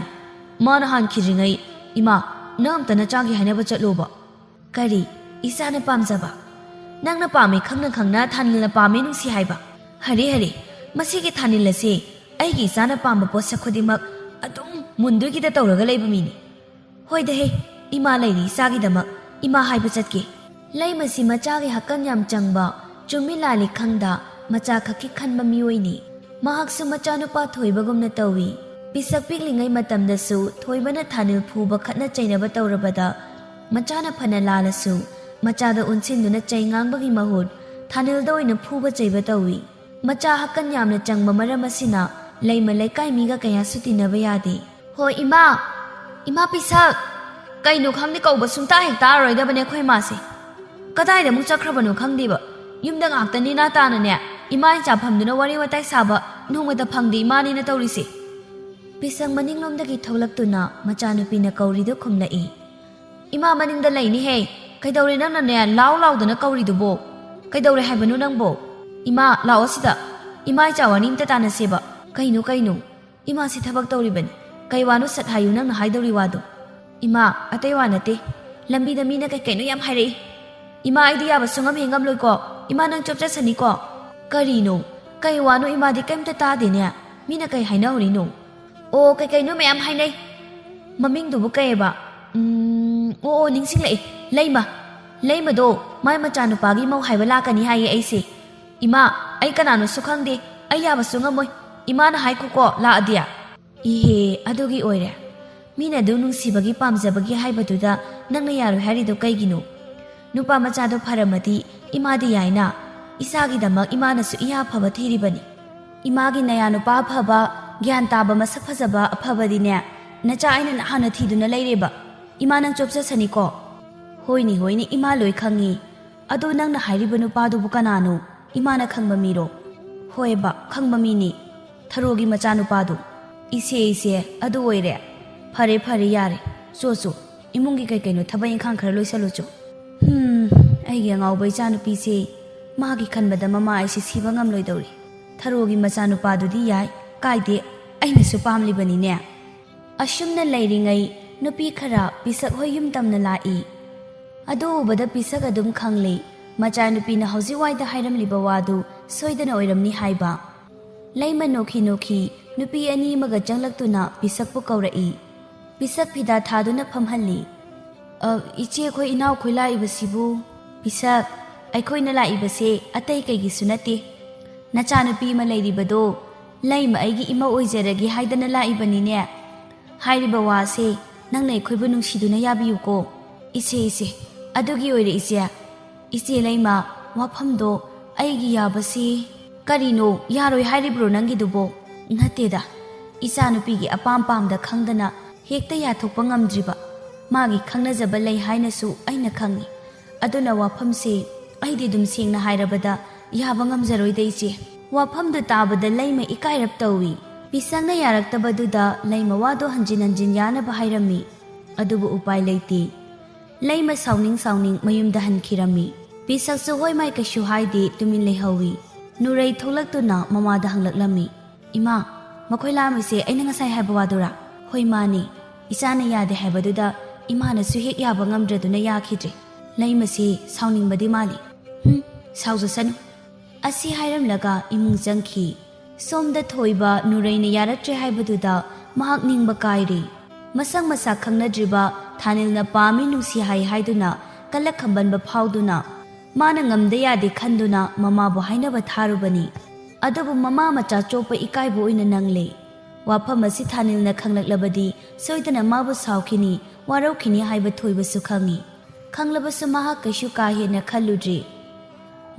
Speaker 2: ꯃꯥꯅ ꯍꯥꯟꯈꯤꯗ꯭ꯔꯤꯉꯩ ꯏꯃꯥ ꯅꯪ ꯑꯝꯇ ꯅꯆꯥꯒꯤ ꯍꯥꯏꯅꯕ ꯆꯠꯂꯣꯕ
Speaker 1: ꯀꯔꯤ ꯏꯆꯥꯅ ꯄꯥꯝꯖꯕ ꯅꯪꯅ ꯄꯥꯝꯃꯤ ꯈꯪꯅ ꯈꯪꯅ ꯊꯥꯅꯤꯜꯅ ꯄꯥꯝꯃꯤ ꯅꯨꯡꯁꯤ ꯍꯥꯏꯕ ꯍꯔꯦ ꯍꯔꯦ ꯃꯁꯤꯒꯤ ꯊꯥꯅꯤꯜ ꯑꯁꯤ ꯑꯩꯒꯤ ꯏꯆꯥꯅ ꯄꯥꯝꯕ ꯄꯣꯠꯁꯛ ꯈꯨꯗꯤꯡꯃꯛ ꯑꯗꯨꯝ ꯃꯨꯟꯗꯨꯒꯤꯗ ꯇꯧꯔꯒ ꯂꯩꯕ ꯃꯤꯅꯤ ꯍꯣꯏꯗꯍꯦ ꯏꯃꯥ ꯂꯩꯔꯤ ꯏꯆꯥꯒꯤꯗꯃꯛ ꯏꯃꯥ ꯍꯥꯏꯕ ꯆꯠꯀꯦ ꯂꯩꯃꯁꯤ ꯃꯆꯥꯒꯤ ꯍꯛꯀꯟ ꯌꯥꯝ ꯆꯪꯕ ꯆꯨꯝꯃꯤ ꯂꯥꯜꯂꯤ ꯈꯪꯗ ꯃꯆꯥ ꯈꯛꯀꯤ ꯈꯟꯕ ꯃꯤꯑꯣꯏꯅꯤ ꯃꯍꯥꯛꯁꯨ ꯃꯆꯥꯅꯨꯄꯥ ꯊꯣꯏꯕꯒꯨꯝꯅ ꯇꯧꯏ ꯄꯤꯁꯛ ꯄꯤꯛꯂꯤꯉꯩ ꯃꯇꯝꯗꯁꯨ ꯊꯣꯏꯕꯅ ꯊꯥꯅꯤꯜ ꯐꯨꯕ ꯈꯠꯅ ꯆꯩꯅꯕ ꯇꯧꯔꯕꯗ ꯃꯆꯥꯅ ꯐꯅ ꯂꯥꯜꯂꯁꯨ ꯃꯆꯥꯗ ꯑꯣꯟꯁꯤꯟꯗꯨꯅ ꯆꯩ ꯉꯥꯡꯕꯒꯤ ꯃꯍꯨꯠ ꯊꯥꯅꯤꯜꯗ ꯑꯣꯏꯅ ꯐꯨꯕ ꯆꯩꯕ ꯇꯧꯏ ꯃꯆꯥ ꯍꯛꯀꯟ ꯌꯥꯝꯅ ꯆꯪꯕ ꯃꯔꯝ ꯑꯁꯤꯅ ꯂꯩꯃ ꯂꯩꯀꯥꯏ ꯃꯤꯒ ꯀꯌꯥꯁꯨ ꯇꯤꯟꯅꯕ ꯌꯥꯗꯦ ꯍꯣꯏ ꯏꯃꯥ ꯄꯤꯁꯛ
Speaker 2: ꯀꯩꯅꯣ ꯈꯪꯗꯦ ꯀꯧꯕ ꯁꯨꯡꯇꯥ ꯍꯦꯛ ꯇꯥꯔꯔꯣꯏꯗꯕꯅꯦ ꯑꯩꯈꯣꯏ ꯏꯃꯥꯁꯦ ꯀꯗꯥꯏꯗ ꯑꯃꯨꯛ ꯆꯠꯈ꯭ꯔꯕꯅꯣ ꯈꯪꯗꯦꯕ ꯌꯨꯝꯗ ꯉꯥꯛꯇꯅꯤꯅ ꯇꯥꯅꯅꯦ ꯏꯃꯥ ꯏꯆꯥ ꯐꯝꯗꯨꯅ ꯋꯥꯔꯤ ꯋꯥꯇꯥꯏ ꯁꯥꯕ ꯅꯣꯡꯃꯗ ꯐꯪꯗꯦ ꯏꯃꯥꯅꯤꯅ ꯇꯧꯔꯤꯁꯦ
Speaker 1: ꯄꯤꯁꯛ ꯃꯅꯤꯡꯂꯣꯝꯗꯒꯤ ꯊꯣꯛꯂꯛꯇꯨꯅ ꯃꯆꯥꯅꯨꯄꯤꯅ ꯀꯧꯔꯤꯗꯨ ꯈꯨꯝꯂꯛꯏ
Speaker 2: ꯏꯃꯥ ꯃꯅꯤꯡꯗ ꯂꯩꯅꯤꯍꯦ ꯀꯩꯗꯧꯔꯦ ꯅꯪꯅꯅꯦ ꯂꯥꯎ ꯂꯥꯎꯗꯅ ꯀꯧꯔꯤꯗꯨꯕꯣ ꯀꯩꯗꯧꯔꯦ ꯍꯥꯏꯕꯅꯣ ꯅꯪꯕꯣ ꯏꯃꯥ ꯂꯥꯛꯑꯣ ꯁꯤꯗ ꯏꯃꯥ ꯏꯆꯥ ꯋꯥꯔꯤ ꯑꯝꯇ ꯇꯥꯟꯅꯁꯦꯕ ꯀꯩꯅꯣ ꯏꯃꯥꯁꯤ ꯊꯕꯛ ꯇꯧꯔꯤꯕꯅꯤ ꯀꯩ ꯋꯥꯅꯣ ꯁꯠ ꯍꯥꯏꯌꯨ ꯅꯪꯅ ꯍꯥꯏꯗꯧꯔꯤ ꯋꯥꯗꯣ ꯏꯃꯥ ꯑꯇꯩ ꯋꯥ ꯅꯠꯇꯦ ꯂꯝꯕꯤꯗ ꯃꯤꯅ ꯀꯩꯅꯣ ꯌꯥꯝ ꯍꯥꯏꯔꯛꯏ ꯏꯃꯥ ꯑꯩꯗꯤ ꯌꯥꯕ ꯁꯨꯡꯉꯝ ꯍꯦꯡꯉꯝꯂꯣꯏꯀꯣ ꯏꯃꯥ ꯅꯪ ꯆꯣꯞꯆꯠꯁꯅꯤꯀꯣ ꯀꯔꯤꯅꯣ ꯀꯩ ꯋꯥꯅꯣ ꯏꯃꯥꯗꯤ ꯀꯩꯝꯇ ꯇꯥꯗꯦꯅꯦ ꯃꯤꯅ ꯀꯩ ꯍꯥꯏꯅꯍꯧꯔꯤꯅꯣ ꯑꯣ ꯀꯩꯅꯣ ꯃꯌꯥꯝ ꯍꯥꯏꯅꯩ ꯃꯃꯤꯡꯗꯨꯕꯨ ꯀꯩꯑꯕ ꯑꯣ ꯅꯤꯡꯁꯤꯡꯂꯛꯏ ꯂꯩꯃꯗꯣ ꯃꯥꯏ ꯃꯆꯥꯅꯨꯄꯥꯒꯤ ꯃꯧ ꯍꯥꯏꯕ ꯂꯥꯛꯀꯅꯤ ꯍꯥꯏꯌꯦ ꯑꯩꯁꯦ ꯏꯃꯥ ꯑꯩ ꯀꯅꯥꯅꯣꯁꯨ ꯈꯪꯗꯦ ꯑꯩ ꯌꯥꯕꯁꯨ ꯉꯝꯃꯣꯏ ꯏꯃꯥꯅ ꯍꯥꯏꯈꯣꯀꯣ ꯂꯥꯛꯑꯗꯤ
Speaker 1: ꯏꯍꯦ ꯑꯗꯨꯒꯤ ꯑꯣꯏꯔꯦ ꯃꯤꯅ ꯑꯗꯨ ꯅꯨꯡꯁꯤꯕꯒꯤ ꯄꯥꯝꯖꯕꯒꯤ ꯍꯥꯏꯕꯗꯨꯗ ꯅꯪꯅ ꯌꯥꯔꯣꯏ ꯍꯥꯏꯔꯤꯗꯣ ꯀꯩꯒꯤꯅೋ ꯅꯨꯄꯥ ꯃꯆꯥꯗꯣ ꯐꯔꯝꯃꯗꯤ ꯏꯃꯥꯗꯤ ꯌꯥꯏꯅ ꯏꯆꯥꯒꯤꯗꯃꯛ ꯏꯃꯥꯅꯁꯨ ꯏꯌꯥ ꯐꯕ ꯊꯤꯔꯤꯕꯅꯤ ꯏꯃꯥꯒꯤ ꯅꯌꯥ ꯅꯨꯄꯥ ꯑꯐꯕ ꯒ꯭ꯌꯥꯟ ꯇꯥꯕ ꯃꯁꯛ ꯐꯖꯕ ꯑꯐꯕꯗꯤꯅꯦ ꯅꯆꯥ ꯑꯩꯅ ꯅꯍꯥꯟꯅ ꯊꯤꯗꯨꯅ ꯂꯩꯔꯦꯕ ꯏꯃꯥ ꯅꯪ ꯆꯣꯞꯆꯠꯁꯅꯤꯀꯣ ꯍꯣꯏꯅꯦ ꯏꯃꯥ ꯂꯣꯏ ꯈꯪꯉꯤ ꯑꯗꯣ ꯅꯪꯅ ꯍꯥꯏꯔꯤꯕ ꯅꯨꯄꯥꯗꯨꯕꯨ ꯀꯅꯥꯅꯣ ꯏꯃꯥꯅ ꯈꯪꯕ ꯃꯤꯔꯣ ꯍꯣꯏꯕ ꯈꯪꯕ ꯃꯤꯅꯤ ꯊꯔꯣꯒꯤ ꯃꯆꯥꯅꯨꯄꯥꯗꯣ ꯏꯆꯦ ꯑꯗꯨ ꯑꯣꯏꯔꯦ ꯐꯔꯦ ꯌꯥꯔꯦ ꯆꯣ ꯏꯃꯨꯡꯒꯤ ꯀꯩꯅꯣ ꯊꯕꯛ ꯏꯪꯈꯥꯡ ꯈꯔ ꯂꯣꯏꯁꯜꯂꯨꯆꯣ ꯑꯩꯒꯤ ꯑꯉꯥꯎꯕ ꯏꯆꯥꯅꯨꯄꯤꯁꯦ ꯃꯥꯒꯤ ꯈꯟꯕꯗ ꯃꯃꯥ ꯑꯩꯁꯦ ꯁꯤꯕ ꯉꯝꯂꯣꯏꯗꯧꯔꯤ ꯊꯔꯣꯒꯤ ꯃꯆꯥꯅꯨꯄꯥꯗꯨꯗꯤ ꯌꯥꯏ ꯀꯥꯏꯗꯦ ꯑꯩꯅꯁꯨ ꯄꯥꯝꯂꯤꯕꯅꯤꯅꯦ ꯑꯁꯨꯝꯅ ꯂꯩꯔꯤꯉꯩ ꯅꯨꯄꯤ ꯈꯔ ꯄꯤꯁꯛ ꯍꯣꯏ ꯌꯨꯝ ꯇꯝꯅ ꯂꯥꯛꯏ ꯑꯗꯨ ꯎꯕꯗ ꯄꯤꯁꯛ ꯑꯗꯨꯝ ꯈꯪꯂꯤ ꯃꯆꯥꯅꯨꯄꯤꯅ ꯍꯧꯖꯤꯛꯋꯥꯏꯗ ꯍꯥꯏꯔꯝꯂꯤꯕ ꯋꯥꯗꯨ ꯁꯣꯏꯗꯅ ꯑꯣꯏꯔꯝꯅꯤ ꯍꯥꯏꯕ ꯂꯩꯃ ꯅꯣꯛꯈꯤ ꯅꯨꯄꯤ ꯑꯅꯤ ꯑꯃꯒ ꯆꯪꯂꯛꯇꯨꯅ ꯄꯤꯁꯛꯄꯨ ꯀꯧꯔꯛꯏ ꯄꯤꯁꯛ ꯐꯤꯗꯥ ꯊꯥꯗꯨꯅ ꯐꯝꯍꯜꯂꯤ ꯏꯆꯦ ꯑꯩꯈꯣꯏ ꯏꯅꯥꯎꯈꯣꯏ ꯂꯥꯛꯏꯕꯁꯤꯕꯨ ꯄꯤꯁꯛ ꯑꯩꯈꯣꯏꯅ ꯂꯥꯛꯏꯕꯁꯦ ꯑꯇꯩ ꯀꯩꯒꯤꯁꯨ ꯅꯠꯇꯦ ꯅꯆꯥꯅꯨꯄꯤ ꯑꯃ ꯂꯩꯔꯤꯕꯗꯣ ꯂꯩꯃ ꯑꯩꯒꯤ ꯏꯃꯧ ꯑꯣꯏꯖꯔꯒꯦ ꯍꯥꯏꯗꯅ ꯂꯥꯛꯏꯕꯅꯤꯅꯦ ꯍꯥꯏꯔꯤꯕ ꯋꯥꯁꯦ ꯅꯪꯅ ꯑꯩꯈꯣꯏꯕꯨ ꯅꯨꯡꯁꯤꯗꯨꯅ ꯌꯥꯕꯤꯌꯨꯀꯣ ꯏꯆꯦ ꯑꯗꯨꯒꯤ ꯑꯣꯏꯔꯦ ꯏꯆꯦ ꯂꯩꯃ ꯋꯥꯐꯝꯗꯣ ꯑꯩꯒꯤ ꯌꯥꯕꯁꯤ ꯀꯔꯤꯅꯣ ꯌꯥꯔꯣꯏ ꯍꯥꯏꯔꯤꯕ꯭ꯔꯣ ꯅꯪꯒꯤꯗꯨꯕꯣ ꯅꯠꯇꯦꯗ ꯏꯆꯥꯅꯨꯄꯤꯒꯤ ꯑꯄꯥꯝ ꯄꯥꯝꯗ ꯈꯪꯗꯅ ꯍꯦꯛꯇ ꯌꯥꯊꯣꯛꯄ ꯉꯝꯗ꯭ꯔꯤꯕ ꯃꯥꯒꯤ ꯈꯪꯅꯖꯕ ꯂꯩ ꯍꯥꯏꯅꯁꯨ ꯑꯩꯅ ꯈꯪꯏ ꯑꯗꯨꯅ ꯋꯥꯐꯝꯁꯦ ꯑꯩꯗꯤ ꯑꯗꯨꯝ ꯁꯦꯡꯅ ꯍꯥꯏꯔꯕꯗ ꯌꯥꯕ ꯉꯝꯖꯔꯣꯏꯗ ꯏꯆꯦ ꯋꯥꯐꯝꯗꯨ ꯇꯥꯕꯗ ꯂꯩꯃ ꯏꯀꯥꯏꯔꯞ ꯇꯧꯏ ꯄꯤꯁꯛꯅ ꯌꯥꯔꯛꯇꯕꯗꯨꯗ ꯂꯩꯃ ꯋꯥꯗꯣ ꯍꯟꯖꯤꯟ ꯍꯟꯖꯤꯟ ꯌꯥꯅꯕ ꯍꯥꯏꯔꯝꯃꯤ ꯑꯗꯨꯕꯨ ꯎꯄꯥꯏ ꯂꯩꯇꯦ ꯂꯩꯃ ꯁꯥꯎꯅꯤꯡ ꯃꯌꯨꯝꯗ ꯍꯟꯈꯤꯔꯝꯃꯤ ꯄꯤꯁꯛꯁꯨ ꯍꯣꯏ ꯃꯥꯏ ꯀꯩꯁꯨ ꯍꯥꯏꯗꯦ ꯇꯨꯃꯤꯟ ꯂꯩꯍꯧꯏ ꯅꯨꯔꯩ ꯊꯣꯛꯂꯛꯇꯨꯅ ꯃꯃꯥꯗ ꯍꯪꯂꯛꯂꯝꯃꯤ ꯏꯃꯥ ꯃꯈꯣꯏ ꯂꯥꯛꯑꯝꯃꯤꯁꯦ ꯑꯩꯅ ꯉꯁꯥꯏ ꯍꯥꯏꯕ ꯋꯥꯗꯨꯔꯥ ꯍꯣꯏ ꯃꯥꯅꯤ ꯏꯆꯥꯅ ꯌꯥꯗꯦ ꯍꯥꯏꯕꯗꯨꯗ ꯏꯃꯥꯅꯁꯨ ꯍꯦꯛ ꯌꯥꯕ ꯉꯝꯗ꯭ꯔꯗꯨꯅ ꯌꯥꯈꯤꯗ꯭ꯔꯦ ꯂꯩꯃꯁꯤ ꯁꯥꯎꯅꯤꯡꯕꯗꯤ ꯃꯥꯜꯂꯤ ꯁꯥꯎꯖꯁꯅꯨ ꯑꯁꯤ ꯍꯥꯏꯔꯝꯂꯒ ꯏꯃꯨꯡ ꯆꯪꯈꯤ ꯁꯣꯝꯗ ꯊꯣꯏꯕ ꯅꯨꯔꯩꯅ ꯌꯥꯔꯛꯇ꯭ꯔꯦ ꯍꯥꯏꯕꯗꯨꯗ ꯃꯍꯥꯛ ꯅꯤꯡꯕ ꯀꯥꯏꯔꯤ ꯃꯁꯛ ꯃꯁꯥ ꯈꯪꯅꯗ꯭ꯔꯤꯕ ꯊꯥꯅꯤꯜꯅ ꯄꯥꯝꯃꯤ ꯅꯨꯡꯁꯤ ꯍꯥꯏꯗꯨꯅ ꯀꯜꯂꯛ ꯈꯝꯕꯟꯕ ꯐꯥꯎꯗꯨꯅ ꯃꯥꯅ ꯉꯝꯗ ꯌꯥꯗꯦ ꯈꯟꯗꯨꯅ ꯃꯃꯥꯕꯨ ꯍꯥꯏꯅꯕ ꯊꯥꯔꯨꯕꯅꯤ ꯑꯗꯨꯕꯨ ꯃꯃꯥ ꯃꯆꯥ ꯆꯣꯞꯄ ꯏꯀꯥꯏꯕ ꯑꯣꯏꯅ ꯅꯪꯂꯦ ꯋꯥꯐꯝ ꯑꯁꯤ ꯊꯥꯅꯤꯜꯅ ꯈꯪꯂꯛꯂꯕꯗꯤ ꯁꯣꯏꯗꯅ ꯃꯥꯕꯨ ꯁꯥꯎꯈꯤꯅꯤ ꯋꯥꯔꯧꯈꯤꯅꯤ ꯍꯥꯏꯕ ꯊꯣꯏꯕꯁꯨ ꯈꯪꯏ ꯈꯪꯂꯕꯁꯨ ꯃꯍꯥꯛ ꯀꯩꯁꯨ ꯀꯥ ꯍꯦꯟꯅ ꯈꯜꯂꯨꯗ꯭ꯔꯤ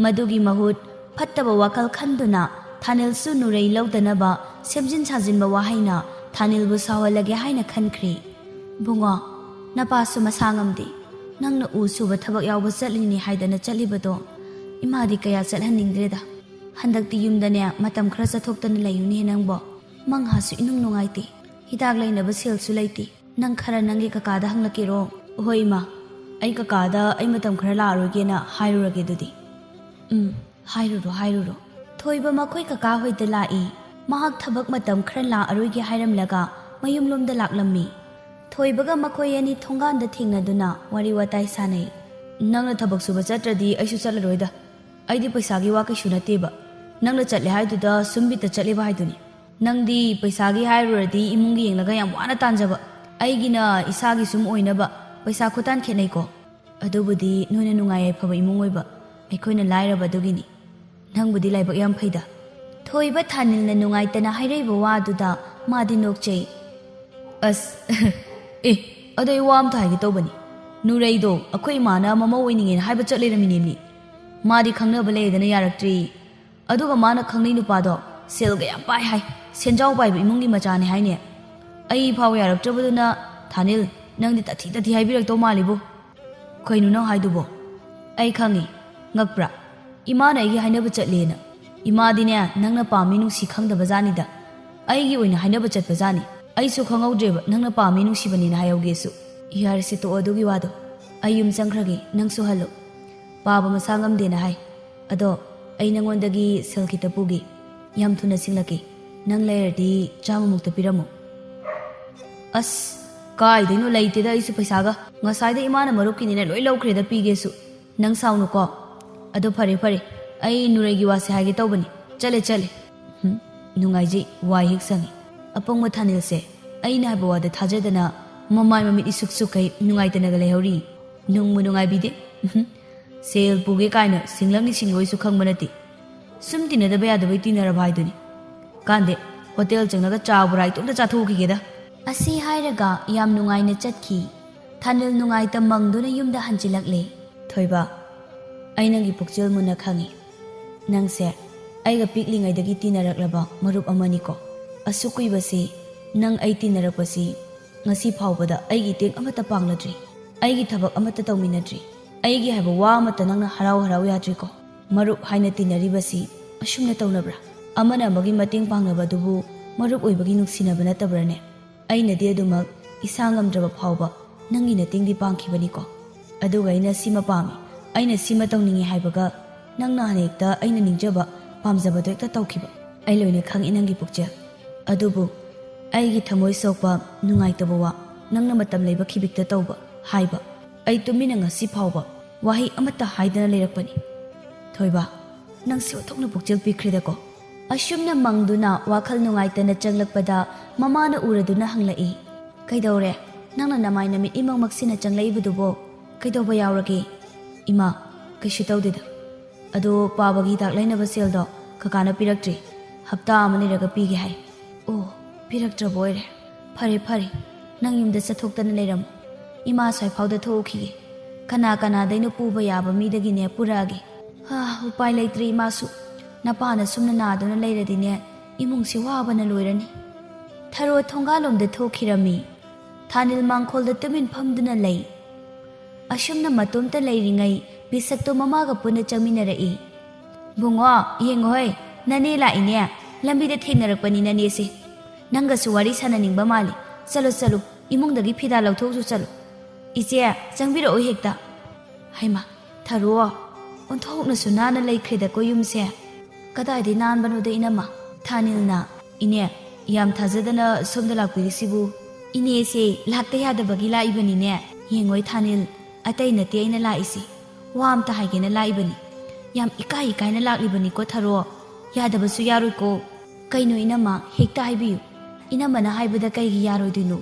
Speaker 1: ꯃꯗꯨꯒꯤ ꯃꯍꯨꯠ ꯐꯠꯇꯕ ꯋꯥꯈꯜ ꯈꯟꯗꯨꯅ ꯊꯥꯅꯤꯜꯁꯨ ꯅꯨꯔꯩ ꯂꯧꯗꯅꯕ ꯁꯦꯝꯖꯤꯟ ꯁꯥꯖꯤꯟꯕ ꯋꯥꯍꯩꯅ ꯊꯥꯅꯤꯜꯕꯨ ꯁꯥꯎꯍꯜꯂꯒꯦ ꯍꯥꯏꯅ ꯈꯟꯈ꯭ꯔꯦ ꯕꯨꯡꯉꯣ ꯅꯄꯥꯁꯨ ꯃꯁꯥ ꯉꯝꯗꯦ ꯅꯪꯅ ꯎ ꯁꯨꯕ ꯊꯕꯛ ꯌꯥꯎꯕ ꯆꯠꯂꯤꯅꯤ ꯍꯥꯏꯗꯅ ꯆꯠꯂꯤꯕꯗꯣ ꯏꯃꯥꯗꯤ ꯀꯌꯥ ꯆꯠꯍꯟꯅꯤꯡꯗ꯭ꯔꯦꯗ ꯍꯟꯗꯛꯇꯤ ꯌꯨꯝꯗꯅꯦ ꯃꯇꯝ ꯈꯔ ꯆꯠꯊꯣꯛꯇꯅ ꯂꯩꯌꯨꯅꯦ ꯅꯪꯕꯣ ꯃꯪꯍꯥꯁꯨ ꯏꯅꯨꯡ ꯅꯨꯡꯉꯥꯏꯇꯦ ꯍꯤꯗꯥꯛ ꯂꯩꯅꯕ ꯁꯦꯜꯁꯨ ꯂꯩꯇꯦ ꯅꯪ ꯈꯔ ꯅꯪꯒꯤ ꯀꯀꯥꯗ ꯍꯪꯂꯛꯀꯦꯔꯣ ꯍꯣꯏ ꯏꯃꯥ ꯑꯩ ꯀꯀꯥꯗ ꯑꯩ ꯃꯇꯝ ꯈꯔ ꯂꯥꯛꯑꯔꯣꯏꯒꯦꯅ ꯍꯥꯏꯔꯨꯔꯒꯦ ꯑꯗꯨꯗꯤ ꯍꯥꯏꯔꯨꯔꯣ ꯊꯣꯏꯕ ꯃꯈꯣꯏ ꯀꯀꯥ ꯍꯣꯏꯗ ꯂꯥꯛꯏ ꯃꯍꯥꯛ ꯊꯕꯛ ꯃꯇꯝ ꯈꯔ ꯂꯥꯛꯑꯔꯣꯏꯒꯦ ꯍꯥꯏꯔꯝꯂꯒ ꯃꯌꯨꯝꯂꯣꯝꯗ ꯂꯥꯛꯂꯝꯃꯤ ꯊꯣꯏꯕꯒ ꯃꯈꯣꯏ ꯑꯅꯤ ꯊꯣꯡꯒꯥꯟꯗ ꯊꯦꯡꯅꯗꯨꯅ ꯋꯥꯔꯤ ꯋꯥꯇꯥꯏ ꯁꯥꯟꯅꯩ ꯅꯪꯅ ꯊꯕꯛ ꯁꯨꯕ ꯆꯠꯇ꯭ꯔꯗꯤ ꯑꯩꯁꯨ ꯆꯠꯂꯔꯣꯏꯗ ꯑꯩꯗꯤ ꯄꯩꯁꯥꯒꯤ ꯋꯥ ꯀꯩꯁꯨ ꯅꯠꯇꯦꯕ ꯅꯪꯅ ꯆꯠꯂꯦ ꯍꯥꯏꯗꯨꯗ ꯁꯨꯝ ꯕꯤꯠꯇ ꯆꯠꯂꯤꯕ ꯍꯥꯏꯗꯨꯅꯤ ꯅꯪꯗꯤ ꯄꯩꯁꯥꯒꯤ ꯍꯥꯏꯔꯨꯔꯗꯤ ꯏꯃꯨꯡꯒꯤ ꯌꯦꯡꯂꯒ ꯌꯥꯝ ꯋꯥꯅ ꯇꯥꯟꯖꯕ ꯑꯩꯒꯤꯅ ꯏꯁꯥꯒꯤ ꯁꯨꯝ ꯑꯣꯏꯅꯕ ꯄꯩꯁా ꯈꯨꯇꯥꯟ ꯈꯦꯠꯅꯩꯀꯣ ꯑꯗꯨꯕꯨꯗꯤ ꯅꯣꯏꯅ ꯅꯨꯡꯉꯥꯏ ꯌꯥꯏꯐꯕ ꯏꯃꯨꯡ ꯑꯣꯏꯕ ꯑꯩꯈꯣꯏꯅ ꯂꯥꯏꯔꯕꯗꯨꯒꯤꯅꯤ ꯅꯪꯕꯨꯗꯤ ꯂꯥꯏꯕꯛ ꯌꯥꯝ ꯐꯩꯗ ꯊꯣꯏꯕ ꯊꯥꯅꯤꯜꯅ ꯅꯨꯡꯉꯥꯏꯇꯅ ꯍꯥꯏꯔꯛꯏꯕ ꯋꯥꯗꯨꯗ ꯃꯥꯗꯤ ꯅꯣꯛꯆꯩ ꯑꯁ ꯑꯗꯣ ꯑꯩ ꯋꯥ ꯑꯝꯇ ꯍꯥꯏꯒꯦ ꯇꯧꯕꯅꯤ ꯅꯨꯔꯩꯗꯣ ꯑꯩꯈꯣꯏ ꯏꯃꯥꯅ ꯃꯃꯧ ꯑꯣꯏꯅꯤꯡꯉꯦꯅ ꯍꯥꯏꯕ ꯆꯠ ꯂꯩꯔꯝꯃꯤꯅꯦꯃꯤ ꯃꯥꯗꯤ ꯈꯪꯅꯕ ꯂꯩꯗꯅ ꯌꯥꯔꯛꯇ꯭ꯔꯤ ꯑꯗꯨꯒ ꯃꯥꯅ ꯈꯪꯅꯩ ꯅꯨꯄꯥꯗꯣ ꯁꯦꯜꯒ ꯌꯥꯝ ꯄꯥꯏ ꯍꯥꯏ ꯁꯦꯟꯖꯥꯎ ꯄꯥꯏꯕ ꯏꯃꯨꯡꯒꯤ ꯃꯆꯥꯅꯦ ꯍꯥꯏꯅꯦ ꯑꯩ ꯐꯥꯎ ꯌꯥꯔꯛꯇ꯭ꯔꯕꯗꯨꯅ ꯊꯥꯅꯤꯜ ꯅꯪꯗꯤ ꯇꯊꯤ ꯍꯥꯏꯕꯤꯔꯛꯇꯧ ꯃꯥꯜꯂꯤꯕꯣ ꯀꯩꯅꯣ ꯅꯪ ꯍꯥꯏꯗꯨꯕꯣ ꯑꯩ ꯈꯪꯉꯤ ꯉꯛꯄ꯭ꯔꯥ ꯏꯃꯥꯅ ꯑꯩꯒꯤ ꯍꯥꯏꯅꯕ ꯆꯠꯂꯦꯅ ꯏꯃꯥꯗꯤꯅꯦ ꯅꯪꯅ ꯄꯥꯝꯃꯤ ꯅꯨꯡꯁꯤ ꯈꯪꯗꯕ ꯖꯥꯠꯅꯤꯗ ꯑꯩꯒꯤ ꯑꯣꯏꯅ ꯍꯥꯏꯅꯕ ꯆꯠꯄ ꯖꯥꯠꯅꯤ ꯑꯩꯁꯨ ꯈꯪꯍꯧꯗ꯭ꯔꯦꯕ ꯅꯪꯅ ꯄꯥꯝꯃꯤ ꯅꯨꯡꯁꯤꯕꯅꯤꯅ ꯍꯥꯏꯍꯧꯒꯦꯁꯨ ꯌꯥꯔꯁꯤ ꯇꯣꯛꯑꯣ ꯑꯗꯨꯒꯤ ꯋꯥꯗꯣ ꯑꯩ ꯌꯨꯝ ꯆꯪꯈ꯭ꯔꯒꯦ ꯅꯪꯁꯨ ꯍꯜꯂꯨ ꯄꯥꯕ ꯃꯁꯥ ꯉꯝꯗꯦꯅ ꯍꯥꯏ ꯑꯗꯣ ꯑꯩ ꯅꯪꯉꯣꯟꯗꯒꯤ ꯁꯦꯜ ꯈꯤꯇ ꯄꯨꯒꯦ ꯌꯥꯝ ꯊꯨꯅ ꯁꯤꯡꯂꯛꯀꯦ ꯅꯪ ꯂꯩꯔꯗꯤ 100ꯃꯨꯛꯇ ꯄꯤꯔꯝꯃꯨ ꯑꯁ ꯀꯥꯏꯗꯩꯅꯣ ꯂꯩꯇꯦꯗ ꯑꯩꯁꯨ ꯄꯩꯁꯥꯒ ꯉꯁꯥꯏꯗ ꯏꯃꯥꯅ ꯃꯔꯨꯞꯀꯤꯅꯤꯅ ꯂꯣꯏ ꯂꯧꯈ꯭ꯔꯦꯗ ꯄꯤꯒꯦꯁꯨ ꯅꯪ ꯁꯥꯎꯅꯨꯀꯣ ꯑꯗꯣ ꯐꯔꯦ ꯑꯩ ꯅꯨꯔꯩꯒꯤ ꯋꯥꯁꯦ ꯍꯥꯏꯒꯦ ꯇꯧꯕꯅꯤ ꯆꯠꯂꯦ ꯅꯨꯡꯉꯥꯏꯖꯩ ꯋꯥꯏ ꯍꯦꯛ ꯁꯪꯉꯤ ꯑꯄꯪꯕ ꯊꯥꯅꯤꯜꯁꯦ ꯑꯩꯅ ꯍꯥꯏꯕ ꯋꯥꯗ ꯊꯥꯖꯗꯅ ꯃꯃꯥꯏ ꯃꯃꯤꯠ ꯏꯁꯨꯛꯁꯨꯛꯈꯩ ꯅꯨꯡꯉꯥꯏꯇꯅꯒ ꯂꯩꯍꯧꯔꯤ ꯅꯨꯡꯕꯨ ꯅꯨꯡꯉꯥꯏꯕꯤꯗꯦ ꯁꯦꯜ ꯄꯨꯒꯦ ꯀꯥꯏꯅ ꯁꯤꯡꯂꯛꯅꯤ ꯁꯤꯡꯂꯣꯏꯁꯨ ꯈꯪꯕ ꯅꯠꯇꯦ ꯁꯨꯝ ꯇꯤꯟꯅꯗꯕ ꯌꯥꯗꯕꯩ ꯇꯤꯟꯅꯔꯕ ꯍꯥꯏꯗꯨꯅꯤ ꯀꯥꯟꯗꯦ ꯍꯣꯇꯦꯜ ꯆꯪꯂꯒ ꯆꯥ ꯕꯣꯔꯥ ꯏꯇꯣꯝꯇ ꯆꯥꯊꯣꯛꯈꯤꯒꯦꯗ ꯑꯁꯤ ꯍꯥꯏꯔꯒ ꯌꯥꯝ ꯅꯨꯡꯉꯥꯏꯅ ꯆꯠꯈꯤ ꯊꯥꯅꯤꯜ ꯅꯨꯡꯉꯥꯏꯇ ꯃꯪꯗꯨꯅ ꯌꯨꯝꯗ ꯍꯟꯖꯤꯜꯂꯛꯂꯦ
Speaker 2: ꯊꯣꯏꯕ ꯑꯩ ꯅꯪꯒꯤ ꯄꯨꯛꯆꯦꯜ ꯃꯨꯟꯅ ꯈꯪꯉꯤ ꯅꯪꯁꯦ ꯑꯩꯒ ꯄꯤꯛꯂꯤꯉꯩꯗꯒꯤ ꯇꯤꯟꯅꯔꯛꯂꯕ ꯃꯔꯨꯞ ꯑꯃꯅꯤꯀꯣ ꯑꯁꯨꯛ ꯀꯨꯏꯕꯁꯤ ꯅꯪ ꯑꯩ ꯇꯤꯟꯅꯔꯛꯄꯁꯤ ꯉꯁꯤ ꯐꯥꯎꯕꯗ ꯑꯩꯒꯤ ꯏꯇꯦꯡ ꯑꯃꯠꯇ ꯄꯥꯡꯂꯗ꯭ꯔꯤ ꯑꯩꯒꯤ ꯊꯕꯛ ꯑꯃꯠꯇ ꯇꯧꯃꯤꯟꯅꯗ꯭ꯔꯤ ꯑꯩꯒꯤ ꯍꯥꯏꯕ ꯋꯥ ꯑꯃꯠꯇ ꯅꯪꯅ ꯍꯔꯥꯎ ꯌꯥꯗ꯭ꯔꯤꯀꯣ ꯃꯔꯨꯞ ꯍꯥꯏꯅ ꯇꯤꯟꯅꯔꯤꯕꯁꯤ ꯑꯁꯨꯝꯅ ꯇꯧꯅꯕ꯭ꯔꯥ ꯑꯃꯅ ꯑꯃꯒꯤ ꯃꯇꯦꯡ ꯄꯥꯡꯅꯕꯗꯨꯕꯨ ꯃꯔꯨꯞ ꯑꯣꯏꯕꯒꯤ ꯅꯨꯡꯁꯤꯅꯕ ꯅꯠꯇꯕ꯭ꯔꯅꯦ ꯑꯩꯅꯗꯤ ꯑꯗꯨꯃꯛ ꯏꯁꯥ ꯉꯝꯗ꯭ꯔꯕ ꯐꯥꯎꯕ ꯅꯪꯒꯤ ꯃꯇꯦꯡꯗꯤ ꯄꯥꯡꯈꯤꯕꯅꯤꯀꯣ ꯑꯗꯨꯒ ꯑꯩꯅ ꯁꯤꯃ ꯄꯥꯝꯃꯤ ꯑꯩꯅ ꯁꯤꯃ ꯇꯧꯅꯤꯡꯉꯤ ꯍꯥꯏꯕꯒ ꯅꯪꯅ ꯍꯦꯛꯇ ꯑꯩꯅ ꯅꯤꯡꯖꯕ ꯄꯥꯝꯖꯕꯗꯣ ꯍꯦꯛꯇ ꯇꯧꯈꯤꯕ ꯑꯩ ꯂꯣꯏꯅ ꯈꯪꯏ ꯅꯪꯒꯤ ꯄꯨꯛꯆꯦꯜ ꯑꯗꯨꯕꯨ ꯑꯩꯒꯤ ꯊꯃꯣꯏ ꯁꯣꯛꯄ ꯅꯨꯡꯉꯥꯏꯇꯕ ꯋꯥ ꯅꯪꯅ ꯃꯇꯝ ꯂꯩꯕ ꯈꯤꯕꯤꯛꯇ ꯇꯧꯕ ꯍꯥꯏꯕ ꯑꯩ ꯇꯨꯃꯤꯟꯅ ꯉꯁꯤ ꯐꯥꯎꯕ ꯋꯥꯍꯩ ꯑꯃꯠꯇ ꯍꯥꯏꯗꯅ ꯂꯩꯔꯛꯄꯅꯤ ꯊꯣꯏꯕ ꯅꯪꯁꯤ ꯑꯣꯟꯊꯣꯛꯅ ꯄꯨꯛꯆꯦꯜ ꯄꯤꯈ꯭ꯔꯦꯗꯀꯣ ꯑꯁꯨꯝꯅ ꯃꯪꯗꯨꯅ ꯋꯥꯈꯜ ꯅꯨꯡꯉꯥꯏꯇꯅ ꯆꯪꯂꯛꯄꯗ ꯃꯃꯥꯅ ꯎꯔꯗꯨꯅ ꯍꯪꯂꯛꯏ ꯀꯩꯗꯧꯔꯦ ꯅꯪꯅ ꯅꯃꯥꯏ ꯅꯃꯤꯠ ꯏꯃꯪꯃꯛꯁꯤꯅ ꯆꯪꯂꯛꯏꯕꯗꯨꯕꯣ ꯀꯩꯗꯧꯕ ꯌꯥꯎꯔꯒꯦ ꯏꯃꯥ ꯀꯩꯁꯨ ꯇꯧꯗꯦꯗ ꯑꯗꯣ ꯄꯥꯕꯒꯤ ꯍꯤꯗꯥꯛ ꯂꯩꯅꯕ ꯁꯦꯜꯗꯣ ꯀꯀꯥꯅ ꯄꯤꯔꯛꯇ꯭ꯔꯤ ꯍꯞꯇꯥ ꯑꯃ ꯂꯩꯔꯒ ꯄꯤꯒꯦ ꯍꯥꯏ ꯑꯣ ꯄꯤꯔꯛꯇ꯭ꯔꯕ ꯑꯣꯏꯔꯦ ꯐꯔꯦ ꯅꯪ ꯌꯨꯝꯗ ꯆꯠꯊꯣꯛꯇꯅ ꯂꯩꯔꯝꯃꯨ ꯏꯃꯥ ꯁ꯭ꯋꯥꯏꯐꯥꯎꯗ ꯊꯣꯛꯎꯈꯤꯒꯦ ꯀꯅꯥꯗꯩꯅꯣ ꯄꯨꯕ ꯌꯥꯕ ꯃꯤꯗꯒꯤꯅꯦ ꯄꯨꯔꯛꯑꯒꯦ ꯎꯄꯥꯏ ꯂꯩꯇ꯭ꯔꯦ ꯏꯃꯥꯁꯨ ꯅꯄꯥꯅ ꯁꯨꯝꯅ ꯅꯥꯗꯨꯅ ꯂꯩꯔꯗꯤꯅꯦ ꯏꯃꯨꯡꯁꯤ ꯋꯥꯕꯅ ꯂꯣꯏꯔꯅꯤ ꯊꯔꯣ ꯊꯣꯡꯒꯥꯜꯂꯣꯝꯗ ꯊꯣꯛꯈꯤꯔꯝꯃꯤ
Speaker 1: ꯊꯥꯅꯤꯜ ꯃꯥꯡꯈꯣꯜꯗ ꯇꯨꯃꯤꯟ ꯐꯝꯗꯨꯅ ꯂꯩ꯫ ꯑꯁꯨꯝꯅ ꯃꯇꯣꯝꯇ ꯂꯩꯔꯤꯉꯩ ꯕꯤꯁꯛꯇꯣ ꯃꯃꯥꯒ ꯄꯨꯟꯅ ꯆꯪꯃꯤꯟꯅꯔꯛꯏ꯫ ꯕꯨꯡꯉꯣ ꯌꯦꯡꯉꯣꯍꯣꯏ, ꯅꯅꯦ ꯂꯥꯛꯏꯅꯦ, ꯂꯝꯕꯤꯗ ꯊꯦꯡꯅꯔꯛꯄꯅꯤ ꯅꯅꯦꯁꯦ, ꯅꯪꯒꯁꯨ ꯋꯥꯔꯤ ꯁꯥꯟꯅꯅꯤꯡꯕ ꯃꯥꯜꯂꯤ, ꯆꯠꯂꯣ ꯆꯠꯂꯣ, ꯏꯃꯨꯡꯗꯒꯤ ꯐꯤꯗꯥ ꯂꯧꯊꯣꯛꯎꯁꯨ ꯆꯠꯂꯣ, ꯏꯆꯦ ꯆꯪꯕꯤꯔꯛꯑꯣ ꯍꯦꯛꯇ꯫ ꯍꯩꯃꯥ ꯊꯔꯣ, ꯑꯣꯟꯊꯣꯛꯅꯁꯨ ꯅꯥꯟꯅ ꯂꯩꯈ꯭ꯔꯦꯗꯀꯣ ꯌꯨꯝꯁꯦ, ꯀꯗꯥꯏꯗꯩ ꯅꯥꯟꯕꯅꯣꯗ ꯏꯅꯝꯃ꯫ ꯊꯥꯅꯤꯜꯅ, ꯏꯅꯦ ꯌꯥꯝ ꯊꯥꯖꯗꯅ ꯁꯣꯝꯗ ꯂꯥꯛꯄꯤꯔꯤꯁꯤꯕꯨ? ꯏꯅꯦꯁꯦ ꯂꯥꯛꯇ ꯌꯥꯗꯕꯒꯤ ꯂꯥꯛꯏꯕꯅꯤꯅꯦ꯫ ꯌꯦꯡꯉꯣꯏ ꯊꯥꯅꯤꯜ, ꯑꯇꯩ ꯅꯠꯇꯦ ꯑꯩꯅ ꯂꯥꯛꯏꯁꯤ, ꯋꯥ ꯑꯝꯇ ꯍꯥꯏꯒꯦꯅ ꯂꯥꯛꯏꯕꯅꯤ, ꯌꯥꯝ ꯏꯀꯥꯏ ꯏꯀꯥꯏꯅ ꯂꯥꯛꯂꯤꯕꯅꯤꯀꯣ ꯊꯔꯣ, ꯌꯥꯗꯕꯁꯨ ꯌꯥꯔꯣꯏꯀꯣ꯫ ꯀꯩꯅꯣ ꯏꯅꯝꯃ, ꯍꯦꯛꯇ ꯍꯥꯏꯕꯤꯌꯨ, ꯏꯅꯝꯃꯅ ꯍꯥꯏꯕꯗ ꯀꯩꯒꯤ ꯌꯥꯔꯣꯏꯗꯣꯏꯅꯣ?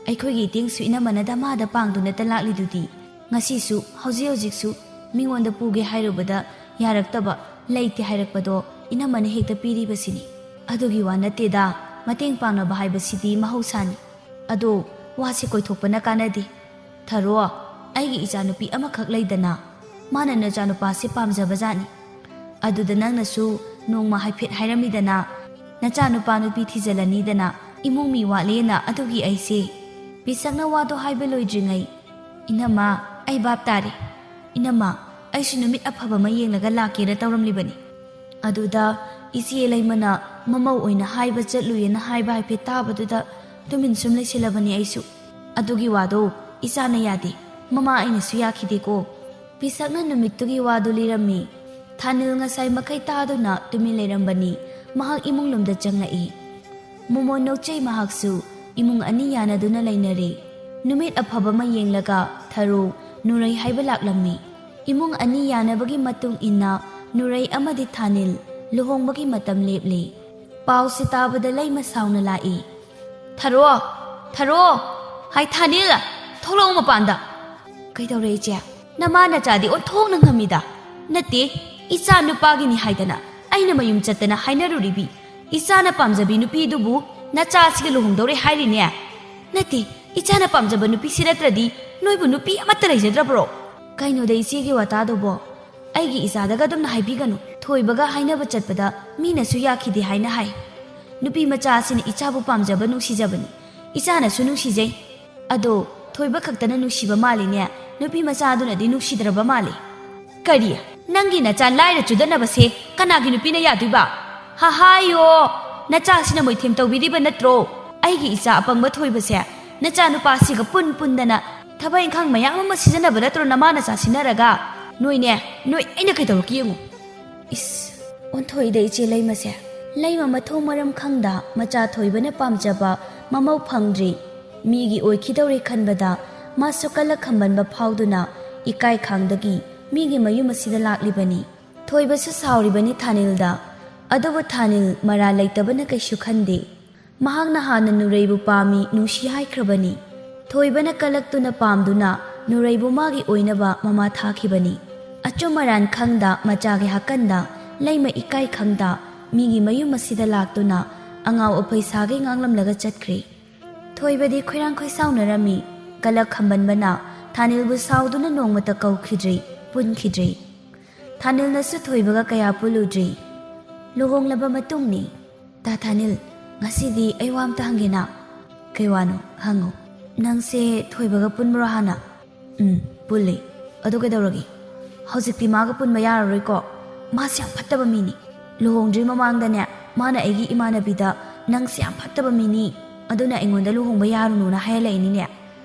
Speaker 1: ꯑꯩꯈꯣꯏꯒꯤ ꯏꯇꯦꯡꯁꯨ ꯏꯅꯝꯃꯅ ꯗꯃꯥꯗ ꯄꯥꯡꯗꯨꯅꯇ ꯂꯥꯛꯂꯤꯗꯨꯗꯤ, ꯉꯁꯤꯁꯨ ꯍꯧꯖꯤꯛ ꯍꯧꯖꯤꯛꯁꯨ ꯃꯤꯉꯣꯟꯗ ꯄꯨꯒꯦ ꯍꯥꯏꯔꯨꯕꯗ ꯌꯥꯔꯛꯇꯕ, ꯂꯩꯇꯦ ꯍꯥꯏꯔꯛꯄꯗꯣ ꯏꯅꯝꯃꯅ ꯍꯦꯛꯇ ꯄꯤꯔꯤꯕꯁꯤꯅꯤ꯫ ꯑꯗꯨꯒꯤ ꯋꯥ ꯅꯠꯇꯦꯗ, ꯃꯇꯦꯡ ꯄꯥꯡꯅꯕ ꯍꯥꯏꯕꯁꯤꯗꯤ ꯃꯍꯧꯁꯥꯅꯤ, ꯑꯗꯣ ꯋꯥꯁꯦ ꯀꯣꯏꯊꯣꯛꯄꯅ ꯀꯥꯟꯅꯗꯦ꯫ ꯊꯔꯣ, ꯑꯩꯒꯤ ꯏꯆꯥꯅꯨꯄꯤ ꯑꯃꯈꯛ ꯂꯩꯗꯅ, ꯃꯥꯅ ꯅꯆꯥꯅꯨꯄꯥꯁꯦ ꯄꯥꯝꯖꯕꯖꯥꯠꯅꯤ, ꯑꯗꯨꯗ ꯅꯪꯅꯁꯨ ꯅꯣꯡꯃ ꯍꯥꯏꯐꯦꯠ ꯍꯥꯏꯔꯝꯃꯤꯗꯅ, ꯅꯆꯥꯅꯨꯄꯥ ꯅꯨꯄꯤ ꯊꯤꯖꯤꯜꯂꯅꯤꯗꯅ, ꯏꯃꯨꯡ ꯃꯤ ꯋꯥꯠꯂꯦꯅ, ꯑꯗꯨꯒꯤ ꯑꯩꯁꯦ꯫ ꯕꯤꯁꯛꯅ ꯋꯥꯗꯣ ꯍꯥꯏꯕ ꯂꯣꯏꯗ꯭ꯔꯤꯉꯩ, ꯏꯅꯝꯃ ꯑꯩ ꯚꯥꯞ ꯇꯥꯔꯦ, ꯏꯅꯝꯃ ꯑꯩꯁꯨ ꯅꯨꯃꯤꯠ ꯑꯐꯕ ꯑꯃ ꯌꯦꯡꯂꯒ ꯂꯥꯛꯀꯦꯅ ꯇꯧꯔꯝꯂꯤꯕꯅꯤ, ꯑꯗꯨꯗ ꯏꯆꯦ ꯂꯩꯃꯅ ꯃꯃꯧ ꯑꯣꯏꯅ ꯍꯥꯏꯕ ꯆꯠꯂꯨꯏꯅ ꯍꯥꯏꯕ ꯍꯥꯏꯐꯦꯠ ꯇꯥꯕꯗꯨꯗ ꯇꯨꯃꯤꯟ ꯁꯨꯝ ꯂꯩꯁꯤꯜꯂꯕꯅꯤ ꯑꯩꯁꯨ꯫ ꯑꯗꯨꯒꯤ ꯋꯥꯗꯣ ꯏꯆꯥꯅ ꯌꯥꯗꯦ, ꯃꯃꯥ ꯑꯩꯅꯁꯨ ꯌꯥꯈꯤꯗꯦꯀꯣ꯫ ꯕꯤꯁꯛꯅ ꯅꯨꯃꯤꯠꯇꯨꯒꯤ ꯋꯥꯗꯨ ꯂꯤꯔꯝꯃꯤ꯫ ꯊꯥꯅꯤꯜ ꯉꯁꯥꯏ ꯃꯈꯩ ꯇꯥꯗꯨꯅ ꯇꯨꯃꯤꯟ ꯂꯩꯔꯝꯕꯅꯤ, ꯃꯍꯥꯛ ꯏꯃꯨꯡꯂꯣꯝꯗ ꯆꯪꯂꯛꯏ꯫ ꯃꯣꯃꯣꯟ ꯅꯣꯛꯆꯩ ꯃꯍꯥꯛꯁꯨ ꯏꯃꯨꯡ ꯑꯅꯤ ꯌꯥꯅꯗꯨꯅ ꯂꯩꯅꯔꯦ꯫ ꯅꯨꯃꯤꯠ ꯑꯐꯕ ꯑꯃ ꯌꯦꯡꯂꯒ ꯊꯔꯣ, ꯅꯨꯔꯩ ꯍꯥꯏꯕ ꯂꯥꯛꯂꯝꯃꯤ꯫ ꯏꯃꯨꯡ ꯑꯅꯤ ꯌꯥꯅꯕꯒꯤ ꯃꯇꯨꯡ ꯏꯟꯅ ꯅꯨꯔꯩ ꯑꯃꯗꯤ ꯊꯥꯅꯤꯜ ꯂꯨꯍꯣꯡꯕꯒꯤ ꯃꯇꯝ ꯂꯦꯞꯂꯦ꯫ ꯄꯥꯎꯁꯤ ꯇꯥꯕꯗ ꯂꯩꯃ ꯁꯥꯎꯅ ꯂꯥꯛꯏ꯫ ꯊꯔꯣ, ꯊꯔꯣ, ꯍꯥꯏ ꯊꯥꯅꯤꯜ, ꯊꯣꯛꯂꯛꯎ ꯃꯄꯥꯟꯗ꯫ ꯀꯩꯗꯧꯔꯦ ꯏꯆꯦ? ꯅꯃꯥ ꯅꯆꯥꯗꯤ ꯑꯣꯟꯊꯣꯛꯅ ꯉꯝꯃꯤꯗ꯫ ꯅꯠꯇꯦ, ꯏꯆꯥ ꯅꯨꯄꯥꯒꯤꯅꯤ ꯍꯥꯏꯗꯅ ꯑꯩꯅ ꯃꯌꯨꯝ ꯆꯠꯇꯅ ꯍꯥꯏꯅꯔꯨꯔꯤꯕꯤ, ꯏꯆꯥꯅ ꯄꯥꯝꯖꯕꯤ ꯅꯨꯄꯤꯗꯨꯕꯨ ꯅꯆꯥꯁꯤꯒ ꯂꯨꯍꯣꯡꯗꯧꯔꯦ ꯍꯥꯏꯔꯤꯅꯦ? ꯅꯠꯇꯦ, ꯏꯆꯥꯅ ꯄꯥꯝꯖꯕ ꯅꯨꯄꯤꯁꯤ ꯅꯠꯇ꯭ꯔꯗꯤ ꯅꯣꯏꯕꯨ ꯅꯨꯄꯤ ꯑꯃꯠꯇ ꯂꯩꯖꯗ꯭ꯔꯕ꯭ꯔꯣ? ꯀꯩꯅꯣꯗ ꯏꯆꯦꯒꯤ ꯋꯥꯇꯥꯗꯨꯕꯣ, ꯑꯩꯒꯤ ꯏꯆꯥꯗꯒ ꯑꯗꯨꯝꯅ ꯍꯥꯏꯕꯤꯒꯅꯨ, ꯊꯣꯏꯕꯒ ꯍꯥꯏꯅꯕ ꯆꯠꯄꯗ ꯃꯤꯅꯁꯨ ꯌꯥꯈꯤꯗꯦ ꯍꯥꯏꯅ ꯍꯥꯏ꯫ ꯅꯨꯄꯤ ꯃꯆꯥꯁꯤꯅ ꯏꯆꯥꯕꯨ ꯄꯥꯝꯖꯕ ꯅꯨꯡꯁꯤꯖꯕꯅꯤ, ꯏꯆꯥꯅꯁꯨ ꯅꯨꯡꯁꯤꯖꯩ, ꯑꯗꯣ ꯊꯣꯏꯕ ꯈꯛꯇꯅ ꯅꯨꯡꯁꯤꯕ ꯃꯥꯜꯂꯤꯅꯦ, ꯅꯨꯄꯤ ꯃꯆꯥꯗꯨꯅꯗꯤ ꯅꯨꯡꯁꯤꯗ꯭ꯔꯕ ꯃꯥꯜꯂꯤ꯫ ꯀꯔꯤ? ꯅꯪꯒꯤ ꯅꯆꯥ ꯂꯥꯏꯔ ꯆꯨꯗꯅꯕꯁꯦ ꯀꯅꯥꯒꯤ ꯅꯨꯄꯤꯅ ꯌꯥꯗꯣꯏꯕ? ꯍꯥꯏꯌꯣ, ꯅꯆꯥꯁꯤꯅ ꯃꯣꯏꯊꯦꯝ ꯇꯧꯕꯤꯔꯤꯕ ꯅꯠꯇ꯭ꯔꯣ? ꯑꯩꯒꯤ ꯏꯆꯥ ꯑꯄꯪꯕ ꯊꯣꯏꯕꯁꯦ ꯅꯆꯥ ꯅꯨꯄꯥꯁꯤꯒ ꯄꯨꯟꯗꯅ ꯊꯕꯛ ꯏꯪꯈꯥꯡ ꯃꯌꯥꯝ ꯑꯃ ꯁꯤꯖꯤꯟꯅꯕ ꯅꯠꯇ꯭ರೋ ꯅꯃꯥ ꯅꯆꯥ ꯁꯤꯟꯅꯔꯒ? ꯅꯣꯏ ꯑꯩꯅ ꯀꯩꯗꯧꯔꯛꯀꯦ ꯌꯦꯡꯉꯨ꯫ ꯏꯁ, ꯑꯣꯟꯊꯣꯛꯏꯗ ꯏꯆꯦ ꯂꯩꯃꯁꯦ꯫ ꯂꯩꯃ ꯃꯊꯣꯡ ꯃꯔꯝ ꯈꯪꯗ ꯃꯆꯥ ꯊꯣꯏꯕꯅ ꯄꯥꯝꯖꯕ ꯃꯃꯧ ꯐꯪꯗ꯭ꯔꯤ, ꯃꯤꯒꯤ ꯑꯣꯏꯈꯤꯗꯧꯔꯦ ꯈꯟꯕꯗ ꯃꯥꯁꯨ ꯀꯜꯂ ꯈꯝꯕꯟꯕ ꯐꯥꯎꯗꯨꯅ ꯏꯀꯥꯏ ꯈꯥꯡꯗꯒꯤ ꯃꯤꯒꯤ ꯃꯌꯨꯝ ꯑꯁꯤꯗ ꯂꯥꯛꯂꯤꯕꯅꯤ꯫ ꯊꯣꯏꯕꯁꯨ ꯁꯥꯎꯔꯤꯕꯅꯤ ꯊꯥꯅꯤꯜꯗ, ꯑꯗꯨꯕꯨ ꯊꯥꯅꯤꯜ ꯃꯔꯥ ꯂꯩꯇꯕꯅ ꯀꯩꯁꯨ ꯈꯟꯗꯦ꯫ ꯃꯍꯥꯛꯅ ꯍꯥꯟꯅ ꯅꯨꯔꯩꯕꯨ ꯄꯥꯝꯃꯤ, ꯅꯨꯡꯁꯤ ꯍꯥꯏꯈ꯭ꯔꯕꯅꯤ꯫ ꯊꯣꯏꯕꯅ ꯀꯜꯂꯛꯇꯨꯅ ꯄꯥꯝꯗꯨꯅ ꯅꯨꯔꯩꯕꯨ ꯃꯥꯒꯤ ꯑꯣꯏꯅꯕ ꯃꯃꯥ ꯊꯥꯈꯤꯕꯅꯤ꯫ ꯑꯆꯨꯝ ꯑꯔꯥꯟ ꯈꯪꯗ ꯃꯆꯥꯒꯤ ꯍꯥꯀꯟꯗ ꯂꯩꯃ ꯏꯀꯥꯏ ꯈꯪꯗ ꯃꯤꯒꯤ ꯃꯌꯨꯝ ꯑꯁꯤꯗ ꯂꯥꯛꯇꯨꯅ ꯑꯉꯥꯎ ꯑꯐꯩ ꯁꯥꯒꯩ ꯉꯥꯡꯂꯝꯂꯒ ꯆꯠꯈ꯭ꯔꯦ꯫ ꯊꯣꯏꯕꯗꯤ ꯈꯣꯏꯔꯥꯡ ꯈꯣꯏꯁꯥꯎꯅꯔꯝꯃꯤ꯫ ꯀꯂꯛ ꯈꯝꯕꯟꯕꯅ ꯊꯥꯅꯤꯜꯕꯨ ꯁꯥꯎꯗꯨꯅ ꯅꯣꯡꯃꯇ ꯀꯧꯈꯤꯗ꯭ꯔꯤ, ꯄꯨꯟꯈꯤꯗ꯭ꯔꯤ꯫ ꯊꯥꯅꯤꯜꯅꯁꯨ ꯊꯣꯏꯕꯒ ꯀꯌꯥ ꯄꯨꯜꯂꯨꯗ꯭ꯔꯤ꯫ ꯂꯨꯍꯣꯡꯂꯕ ꯃꯇꯨꯡꯅꯤ꯫ ꯇꯥ ꯊꯥꯅꯤꯜ, ꯉꯁꯤꯗꯤ ꯑꯩ ꯋꯥ ꯑꯝꯇ ꯍꯪꯒꯦꯅ꯫ ꯀꯩ ꯋꯥꯅꯣ? ꯍꯪꯉꯨ꯫ ꯅꯪꯁꯦ ꯊꯣꯏꯕꯒ ꯄꯨꯟꯕ꯭ꯔꯣ ꯍꯥꯟꯅ? ꯄꯨꯜꯂꯤ꯫ ꯑꯗꯨ ꯀꯩꯗꯧꯔꯒꯦ? ꯍꯧꯖꯤꯛꯇꯤ ꯃꯥꯒ ꯄꯨꯟꯕ ꯌꯥꯔꯔꯣꯏꯀꯣ, ꯃꯥꯁꯦ ꯌꯥꯝ ꯐꯠꯇꯕ ꯃꯤꯅꯤ꯫ ꯂꯨꯍꯣꯡꯗ꯭ꯔꯤ ꯃꯃꯥꯡꯗꯅꯦ, ꯃꯥꯅ ꯑꯩꯒꯤ ꯏꯃꯥꯟꯅꯕꯤꯗ ꯅꯪꯁꯦ ꯌꯥꯝ ꯐꯠꯇꯕ ꯃꯤꯅꯤ, ꯑꯗꯨꯅ ꯑꯩꯉꯣꯟꯗ ꯂꯨꯍꯣꯡꯕ ꯌꯥꯔꯨꯅꯨꯅ ꯍꯥꯏꯍꯜꯂꯛꯏꯅꯤꯅꯦ꯫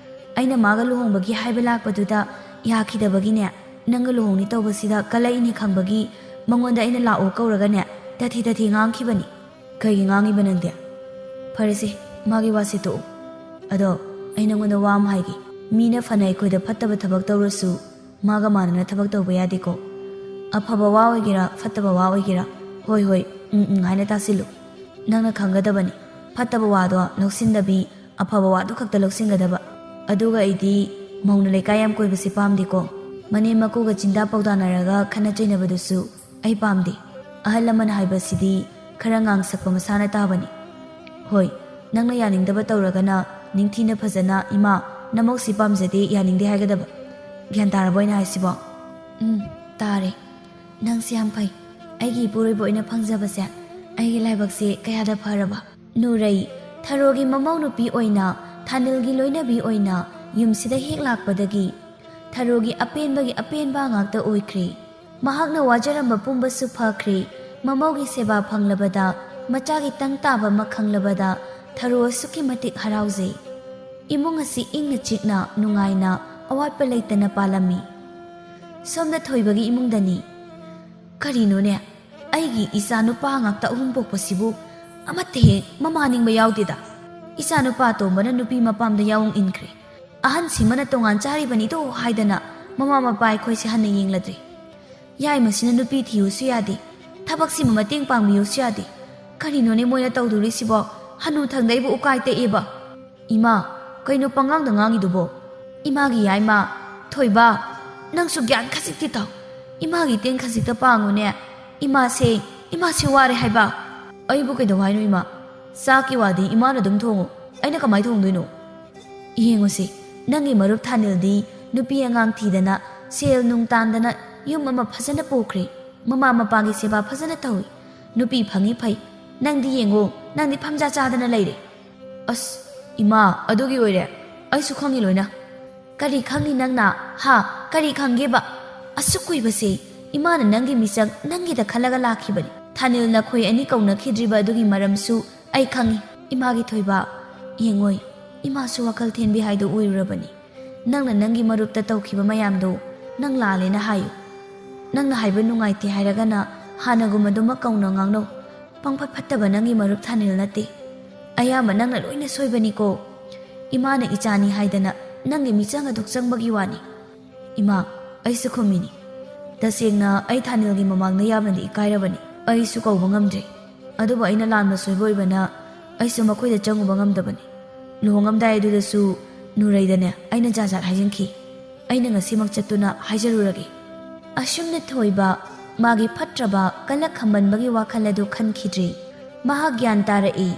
Speaker 1: ꯑꯩꯅ ꯃꯥꯒ ꯂꯨꯍꯣꯡꯕꯒꯤ ꯍꯥꯏꯕ ꯂꯥꯛꯄꯗꯨꯗ ꯌꯥꯈꯤꯗꯕꯒꯤꯅꯦ, ꯅꯪꯒ ꯂꯨꯍꯣꯡꯅꯤ ꯇꯧꯕꯁꯤꯗ ꯀꯜꯂꯛꯏꯅꯤ ꯈꯪꯕꯒꯤ ꯃꯉꯣꯟꯗ ꯑꯩꯅ ꯂꯥꯛꯑꯣ ꯀꯧꯔꯒꯅꯦ ꯇꯊꯤ ꯉꯥꯡꯈꯤꯕꯅꯤ꯫ ꯀꯩꯒꯤ ꯉꯥꯡꯉꯤꯕ ꯅꯪꯗꯤ? ꯐꯔꯦꯁꯦ, ꯃꯥꯒꯤ ꯋꯥꯁꯤ ꯇꯣꯛꯎ꯫ ꯑꯗꯣ ꯑꯩ ꯅꯉꯣꯟꯗ ꯋꯥ ꯑꯃ ꯍꯥꯏꯒꯦ, ꯃꯤꯅ ꯐꯅ ꯑꯩꯈꯣꯏꯗ ꯐꯠꯇꯕ ꯊꯕꯛ ꯇꯧꯔꯁꯨ ꯃꯥꯒ ꯃꯥꯟꯅꯅ ꯊꯕꯛ ꯇꯧꯕ ꯌꯥꯗꯦꯀꯣ꯫ ꯑꯐꯕ ꯋꯥ ꯑꯣꯏꯒꯦꯔꯥ ꯐꯠꯇꯕ ꯋꯥ ꯑꯣꯏꯒꯦꯔꯥ, ꯍꯣꯏ ꯍꯥꯏꯅ ꯇꯥꯁꯤꯜꯂꯨ꯫ ꯅꯪꯅ ꯈꯪꯒꯗꯕꯅꯤ, ꯐꯠꯇꯕ ꯋꯥꯗꯣ ꯂꯧꯁꯤꯟꯗꯕꯤ ꯑꯐꯕ ꯋꯥꯗꯨ ꯈꯛꯇ ꯂꯧꯁꯤꯟꯒꯗꯕ꯫ ꯑꯗꯨꯒ ꯑꯩꯗꯤ ꯃꯧꯅ ꯂꯩꯀꯥꯏ ꯌꯥꯝ ꯀꯣꯏꯕꯁꯤ ꯄꯥꯝꯗꯦꯀꯣ꯫ ꯃꯅꯦꯝ ꯃꯀꯨꯒ ꯆꯤꯟꯗꯥ ꯄꯥꯎꯗꯥꯅꯔꯒ ꯈꯟꯅ ꯆꯩꯅꯕꯗꯨꯁꯨ ꯑꯩ ꯄꯥꯝꯗꯦ꯫ ꯑꯍꯜ ꯂꯃꯟ ꯍꯥꯏꯕꯁꯤꯗꯤ ꯈꯔ ꯉꯥꯡꯁꯛꯄ ꯃꯁꯥꯅ ꯇꯥꯕꯅꯤ꯫ ꯍꯣꯏ, ꯅꯪꯅ ꯌꯥꯅꯤꯡꯗꯕ ꯇꯧꯔꯒꯅ ꯅꯤꯡꯊꯤꯅ ꯐꯖꯅ ꯏꯃꯥ, ꯅꯃꯧꯁꯤ ꯄꯥꯝꯖꯗꯦ, ꯌꯥꯅꯤꯡꯗꯦ ꯍꯥꯏꯒꯗꯕ꯫ ꯒ꯭ꯌꯥꯟ ꯇꯥꯔꯕꯣ ꯑꯩꯅ ꯍꯥꯏꯁꯤꯕꯣ? ꯇꯥꯔꯦ꯫ ꯅꯪꯁꯦ ꯌꯥꯝ ꯐꯩ꯫ ꯑꯩꯒꯤ ꯏꯄꯨꯔꯣꯏꯕ ꯑꯣꯏꯅ ꯐꯪꯖꯕꯁꯦ ꯑꯩꯒꯤ ꯂꯥꯏꯕꯛꯁꯦ ꯀꯌꯥꯗ ꯐꯔꯕ꯫ ꯅꯨꯔꯩ, ꯊꯔꯣꯒꯤ ꯃꯃꯧ ꯅꯨꯄꯤ ꯑꯣꯏꯅ ꯊꯥꯅꯤꯜꯒꯤ ꯂꯣꯏꯅꯕꯤ ꯑꯣꯏꯅ ꯌꯨꯝꯁꯤꯗ ꯍꯦꯛ ꯂꯥꯛꯄꯗꯒꯤ ꯊꯔꯣꯒꯤ ꯑꯄꯦꯟꯕꯒꯤ ꯑꯄꯦꯟꯕ ꯉꯥꯛꯇ ꯑꯣꯏꯈ꯭ꯔꯦ꯫ ꯃꯍꯥꯛꯅ ꯋꯥꯖꯔꯝꯕ ꯄꯨꯝꯕꯁꯨ ꯐꯈ꯭ꯔꯦ꯫ ꯃꯃꯧꯒꯤ ꯁꯦꯕꯥ ꯐꯪꯂꯕꯗ, ꯃꯆꯥꯒꯤ ꯇꯪ ꯇꯥꯕ ꯑꯃ ꯈꯪꯂꯕꯗ ꯊꯔꯣ ꯑꯁꯨꯛꯀꯤ ꯃꯇꯤꯛ ꯍꯔꯥꯎꯖꯩ꯫ ꯏꯃꯨꯡ ꯑꯁꯤ ꯏꯪꯅ ꯆꯤꯛꯅ ꯅꯨꯡꯉꯥꯏꯅ ꯑꯋꯥꯠꯄ ꯂꯩꯇꯅ ꯄꯥꯜꯂꯝꯃꯤ꯫ ꯁꯣꯝꯗ ꯊꯣꯏꯕꯒꯤ ꯏꯃꯨꯡꯗꯅꯤ꯫ ꯀꯔꯤꯅꯣꯅꯦ, ꯑꯩꯒꯤ ꯏꯆꯥ ꯅꯨꯄꯥ ꯉꯥꯛꯇ 3 ꯄꯣꯛꯄꯁꯤꯕꯨ ꯑꯃꯠꯇ ꯍꯦꯛ ꯃꯃꯥ ꯅꯤꯡꯕ ꯌꯥꯎꯗꯦꯗ꯫ ꯏꯆꯥ ꯅꯨꯄꯥ ꯑꯇꯣꯝꯕꯅ ꯅꯨꯄꯤ ꯃꯄꯥꯝꯗ ꯌꯥꯎꯪ ꯏꯟꯈ꯭ꯔꯦ꯫ ꯑꯍꯟꯁꯤꯃꯅ ꯇꯣꯉꯥꯟ ꯆꯥꯔꯤꯕꯅꯤꯗꯣ ꯍꯥꯏꯗꯅ ꯃꯃꯥ ꯃꯄꯥ ꯑꯩꯈꯣꯏꯁꯦ ꯍꯟꯅ ꯌꯦꯡꯂꯗ꯭ꯔꯦ꯫ ꯌꯥꯏꯃꯁꯤꯅ ꯅꯨꯄꯤ ꯊꯤꯌꯨꯁꯨ ꯌꯥꯗꯦ, ꯊꯕꯛꯁꯤꯃ ꯃꯇꯦꯡ ꯄꯥꯡꯕꯤꯌꯨꯁꯨ ꯌꯥꯗꯦ꯫ ꯀꯔꯤꯅꯣꯅꯦ ꯃꯣꯏꯅ ꯇꯧꯗꯣꯔꯤꯁꯤꯕꯣ? ꯍꯅꯨꯊꯪꯗ ꯑꯩꯕꯨ ꯎꯀꯥꯏ ꯇꯛꯑꯦꯕ꯫ ꯏꯃꯥ, ꯀꯩꯅꯣ ꯄꯉꯥꯡꯗ ꯉꯥꯡꯉꯤꯗꯨꯕꯣ? ꯏꯃꯥꯒꯤ ꯌꯥꯏꯃ, ꯊꯣꯏꯕ, ꯅꯪꯁꯨ ꯒ꯭ꯌꯥꯟ ꯈꯖꯤꯛꯇꯤ ꯇꯥꯎ꯫ ꯏꯃꯥꯒꯤ ꯇꯦꯟ ꯈꯖꯤꯛꯇ ꯄꯥꯡꯉꯨꯅꯦ꯫ ꯏꯃꯥꯁꯦ ꯋꯥꯔꯦ ꯍꯥꯏꯕ꯫ ꯑꯩꯕꯨ ꯀꯩꯗꯧ ꯍꯥꯏꯅꯣ ꯏꯃꯥ? ꯆꯥꯛꯀꯤ ꯋꯥꯗꯤ ꯏꯃꯥꯅ ꯑꯗꯨꯝ ꯊꯣꯡꯉꯨ, ꯑꯩꯅ ꯀꯃꯥꯏ ꯊꯣꯡꯗꯣꯏꯅꯣ? ꯌꯦꯡꯉꯨꯁꯤ, ꯅꯪꯒꯤ ꯃꯔꯨꯞ ꯊꯥꯅꯤꯜꯗꯤ ꯅꯨꯄꯤ ꯑꯉꯥꯡ ꯊꯤꯗꯅ ꯁꯦꯜ ꯅꯨꯡ ꯇꯥꯟꯗꯅ ꯌꯨꯝ ꯑꯃ ꯐꯖꯅ ꯄꯨꯈ꯭ꯔꯦ꯫ ꯃꯃꯥ ꯃꯄꯥꯒꯤ ꯁꯦꯕꯥ ꯐꯖꯅ ꯇꯧꯏ꯫ ꯅꯨꯄꯤ ꯐꯪꯉꯤ ꯐꯩ꯫ ꯅꯪꯗꯤ ꯌꯦꯡꯉꯣ, ꯅꯪꯗꯤ ꯐꯝꯖꯥ ꯆꯥꯗꯅ ꯂꯩꯔꯦ꯫ ꯑꯁ ꯏꯃꯥ, ꯑꯗꯨꯒꯤ ꯑꯣꯏꯔꯦ? ꯑꯩꯁꯨ ꯈꯪꯉꯤ ꯂꯣꯏꯅ꯫ ꯀꯔꯤ ꯈꯪꯉꯤ ꯅꯪꯅ? ꯀꯔꯤ ꯈꯪꯒꯦꯕ? ꯑꯁꯨꯛ ꯀꯨꯏꯕꯁꯦ ꯏꯃꯥꯅ ꯅꯪꯒꯤ ꯃꯤꯆꯪ ꯅꯪꯒꯤꯗ ꯈꯜꯂꯒ ꯂꯥꯛꯈꯤꯕꯅꯤ꯫ ꯊꯥꯅꯤꯜ ꯅꯈꯣꯏ ꯑꯅꯤ ꯀꯧꯅꯈꯤꯗ꯭ꯔꯤꯕ ꯑꯗꯨꯒꯤ ꯃꯔꯝꯁꯨ ꯑꯩ ꯈꯪꯉꯤ꯫ ꯏꯃꯥꯒꯤ ꯊꯣꯏꯕ, ꯌꯦꯡꯉꯣꯏ, ꯏꯃꯥꯁꯨ ꯋꯥꯈꯜ ꯊꯦꯟꯕꯤ ꯍꯥꯏꯗꯣ ꯑꯣꯏꯔꯨꯔꯕꯅꯤ꯫ ꯅꯪꯅ ꯅꯪꯒꯤ ꯃꯔꯨꯞꯇ ꯇꯧꯈꯤꯕ ꯃꯌꯥꯝꯗꯣ ꯅꯪ ꯂꯥꯜꯂꯦꯅ ꯍꯥꯏꯌꯨ꯫ ꯅꯪꯅ ꯍꯥꯏꯕ ꯅꯨꯡꯉꯥꯏꯇꯦ ꯍꯥꯏꯔꯒꯅ ꯍꯥꯟꯅꯒꯨꯝ ꯑꯗꯨꯃꯛ ꯀꯧꯅ ꯉꯥꯡꯅꯧ꯫ ꯄꯪꯐꯠ ꯐꯠꯇꯕ ꯅꯪꯒꯤ ꯃꯔꯨꯞ ꯊꯥꯅꯤꯜ ꯅꯠꯇꯦ꯫ ꯑꯌꯥꯝꯕ ꯅꯪꯅ ꯂꯣꯏꯅ ꯁꯣꯏꯕꯅꯤꯀꯣ꯫ ꯏꯃꯥꯅ ꯏꯆꯥꯅꯤ ꯍꯥꯏꯗꯅ ꯅꯪꯒꯤ ꯃꯤꯆꯪ ꯑꯗꯨꯛ ꯆꯪꯕꯒꯤ ꯋꯥꯅꯤ꯫ ꯏꯃꯥ, ꯑꯩꯁꯨ ꯈꯨꯝꯃꯤꯅꯤ꯫ ꯇꯁꯦꯡꯅ ꯑꯩ ꯊꯥꯅꯤꯜꯒꯤ ꯃꯃꯥꯡꯗ ꯌꯥꯝꯅꯗꯤ ꯏꯀꯥꯏꯔꯕꯅꯤ꯫ ꯑꯩꯁꯨ ꯀꯧꯕ ꯉꯝꯗ꯭ꯔꯦ꯫ ꯑꯗꯨꯕꯨ ꯑꯩꯅ ꯂꯥꯟꯕ ꯁꯣꯏꯕ ꯑꯣꯏꯕꯅ ꯑꯩꯁꯨ ꯃꯈꯣꯏꯗ ꯆꯪꯉꯨꯕ ꯉꯝꯗꯕꯅꯤ꯫ ꯂꯨꯍꯣꯡꯉꯝꯗꯥꯏ ꯑꯗꯨꯗꯁꯨ ꯅꯨꯔꯩꯗꯅꯦ ꯑꯩꯅ ꯖꯥꯠ ꯍꯥꯏꯖꯤꯟꯈꯤ꯫ ꯑꯩꯅ ꯉꯁꯤꯃꯛ ꯆꯠꯇꯨꯅ ꯍꯥꯏꯖꯔꯨꯔꯒꯦ꯫ ꯑꯁꯨꯝꯅ ꯊꯣꯏꯕ ꯃꯥꯒꯤ ꯐꯠꯇ꯭ꯔꯕ ꯀꯂꯛ ꯈꯝꯕꯟꯕꯒꯤ ꯋꯥꯈꯜ ꯑꯗꯨ ꯈꯟꯈꯤꯗ꯭ꯔꯦ꯫ ꯃꯍꯥꯛ ꯒ꯭ꯌꯥꯟ ꯇꯥꯔꯛꯏ꯫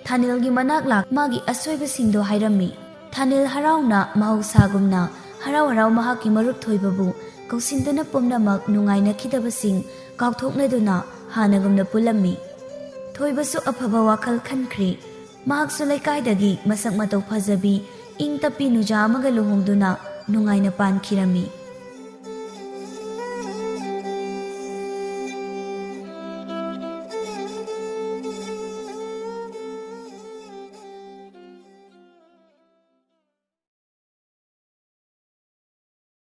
Speaker 1: ꯊꯥꯅꯤꯜꯒꯤ ꯃꯅꯥꯛ ꯃꯥꯒꯤ ꯑꯁꯣꯏꯕꯁꯤꯡꯗꯣ ꯍꯥꯏꯔꯝꯃꯤ꯫ ꯊꯥꯅꯤꯜ ꯍꯔꯥꯎꯅ ꯃꯍꯧꯁꯥꯒꯨꯝꯅ ꯍꯔꯥꯎ ꯍꯔꯥꯎ ꯃꯍꯥꯛꯀꯤ ꯃꯔꯨꯞ ꯊꯣꯏꯕꯕꯨ ꯀꯧꯁꯤꯟꯗꯨꯅ ꯄꯨꯝꯅꯃꯛ ꯅꯨꯡꯉꯥꯏꯅꯈꯤꯗꯕꯁꯤꯡ ꯀꯥꯎꯊꯣꯛꯅꯗꯨꯅ ꯍꯥꯟꯅꯒꯨꯝꯅ ꯄꯨꯜꯂꯝꯃꯤ꯫ ꯊꯣꯏꯕꯁꯨ ꯑꯐꯕ ꯋꯥꯈꯜ ꯈꯟꯈ꯭ꯔꯦ꯫ ꯃꯍꯥꯛꯁꯨ ꯂꯩꯀꯥꯏꯗꯒꯤ ꯃꯁꯛ ꯃꯇꯧ ꯐꯖꯕꯤ ꯏꯪ ꯇꯞꯄꯤ ꯅꯨꯖꯥ ꯑꯃꯒ ꯂꯨꯍꯣꯡꯗꯨꯅ ꯅꯨꯡꯉꯥꯏꯅ ꯄꯥꯟꯈꯤꯔꯝꯃꯤ꯫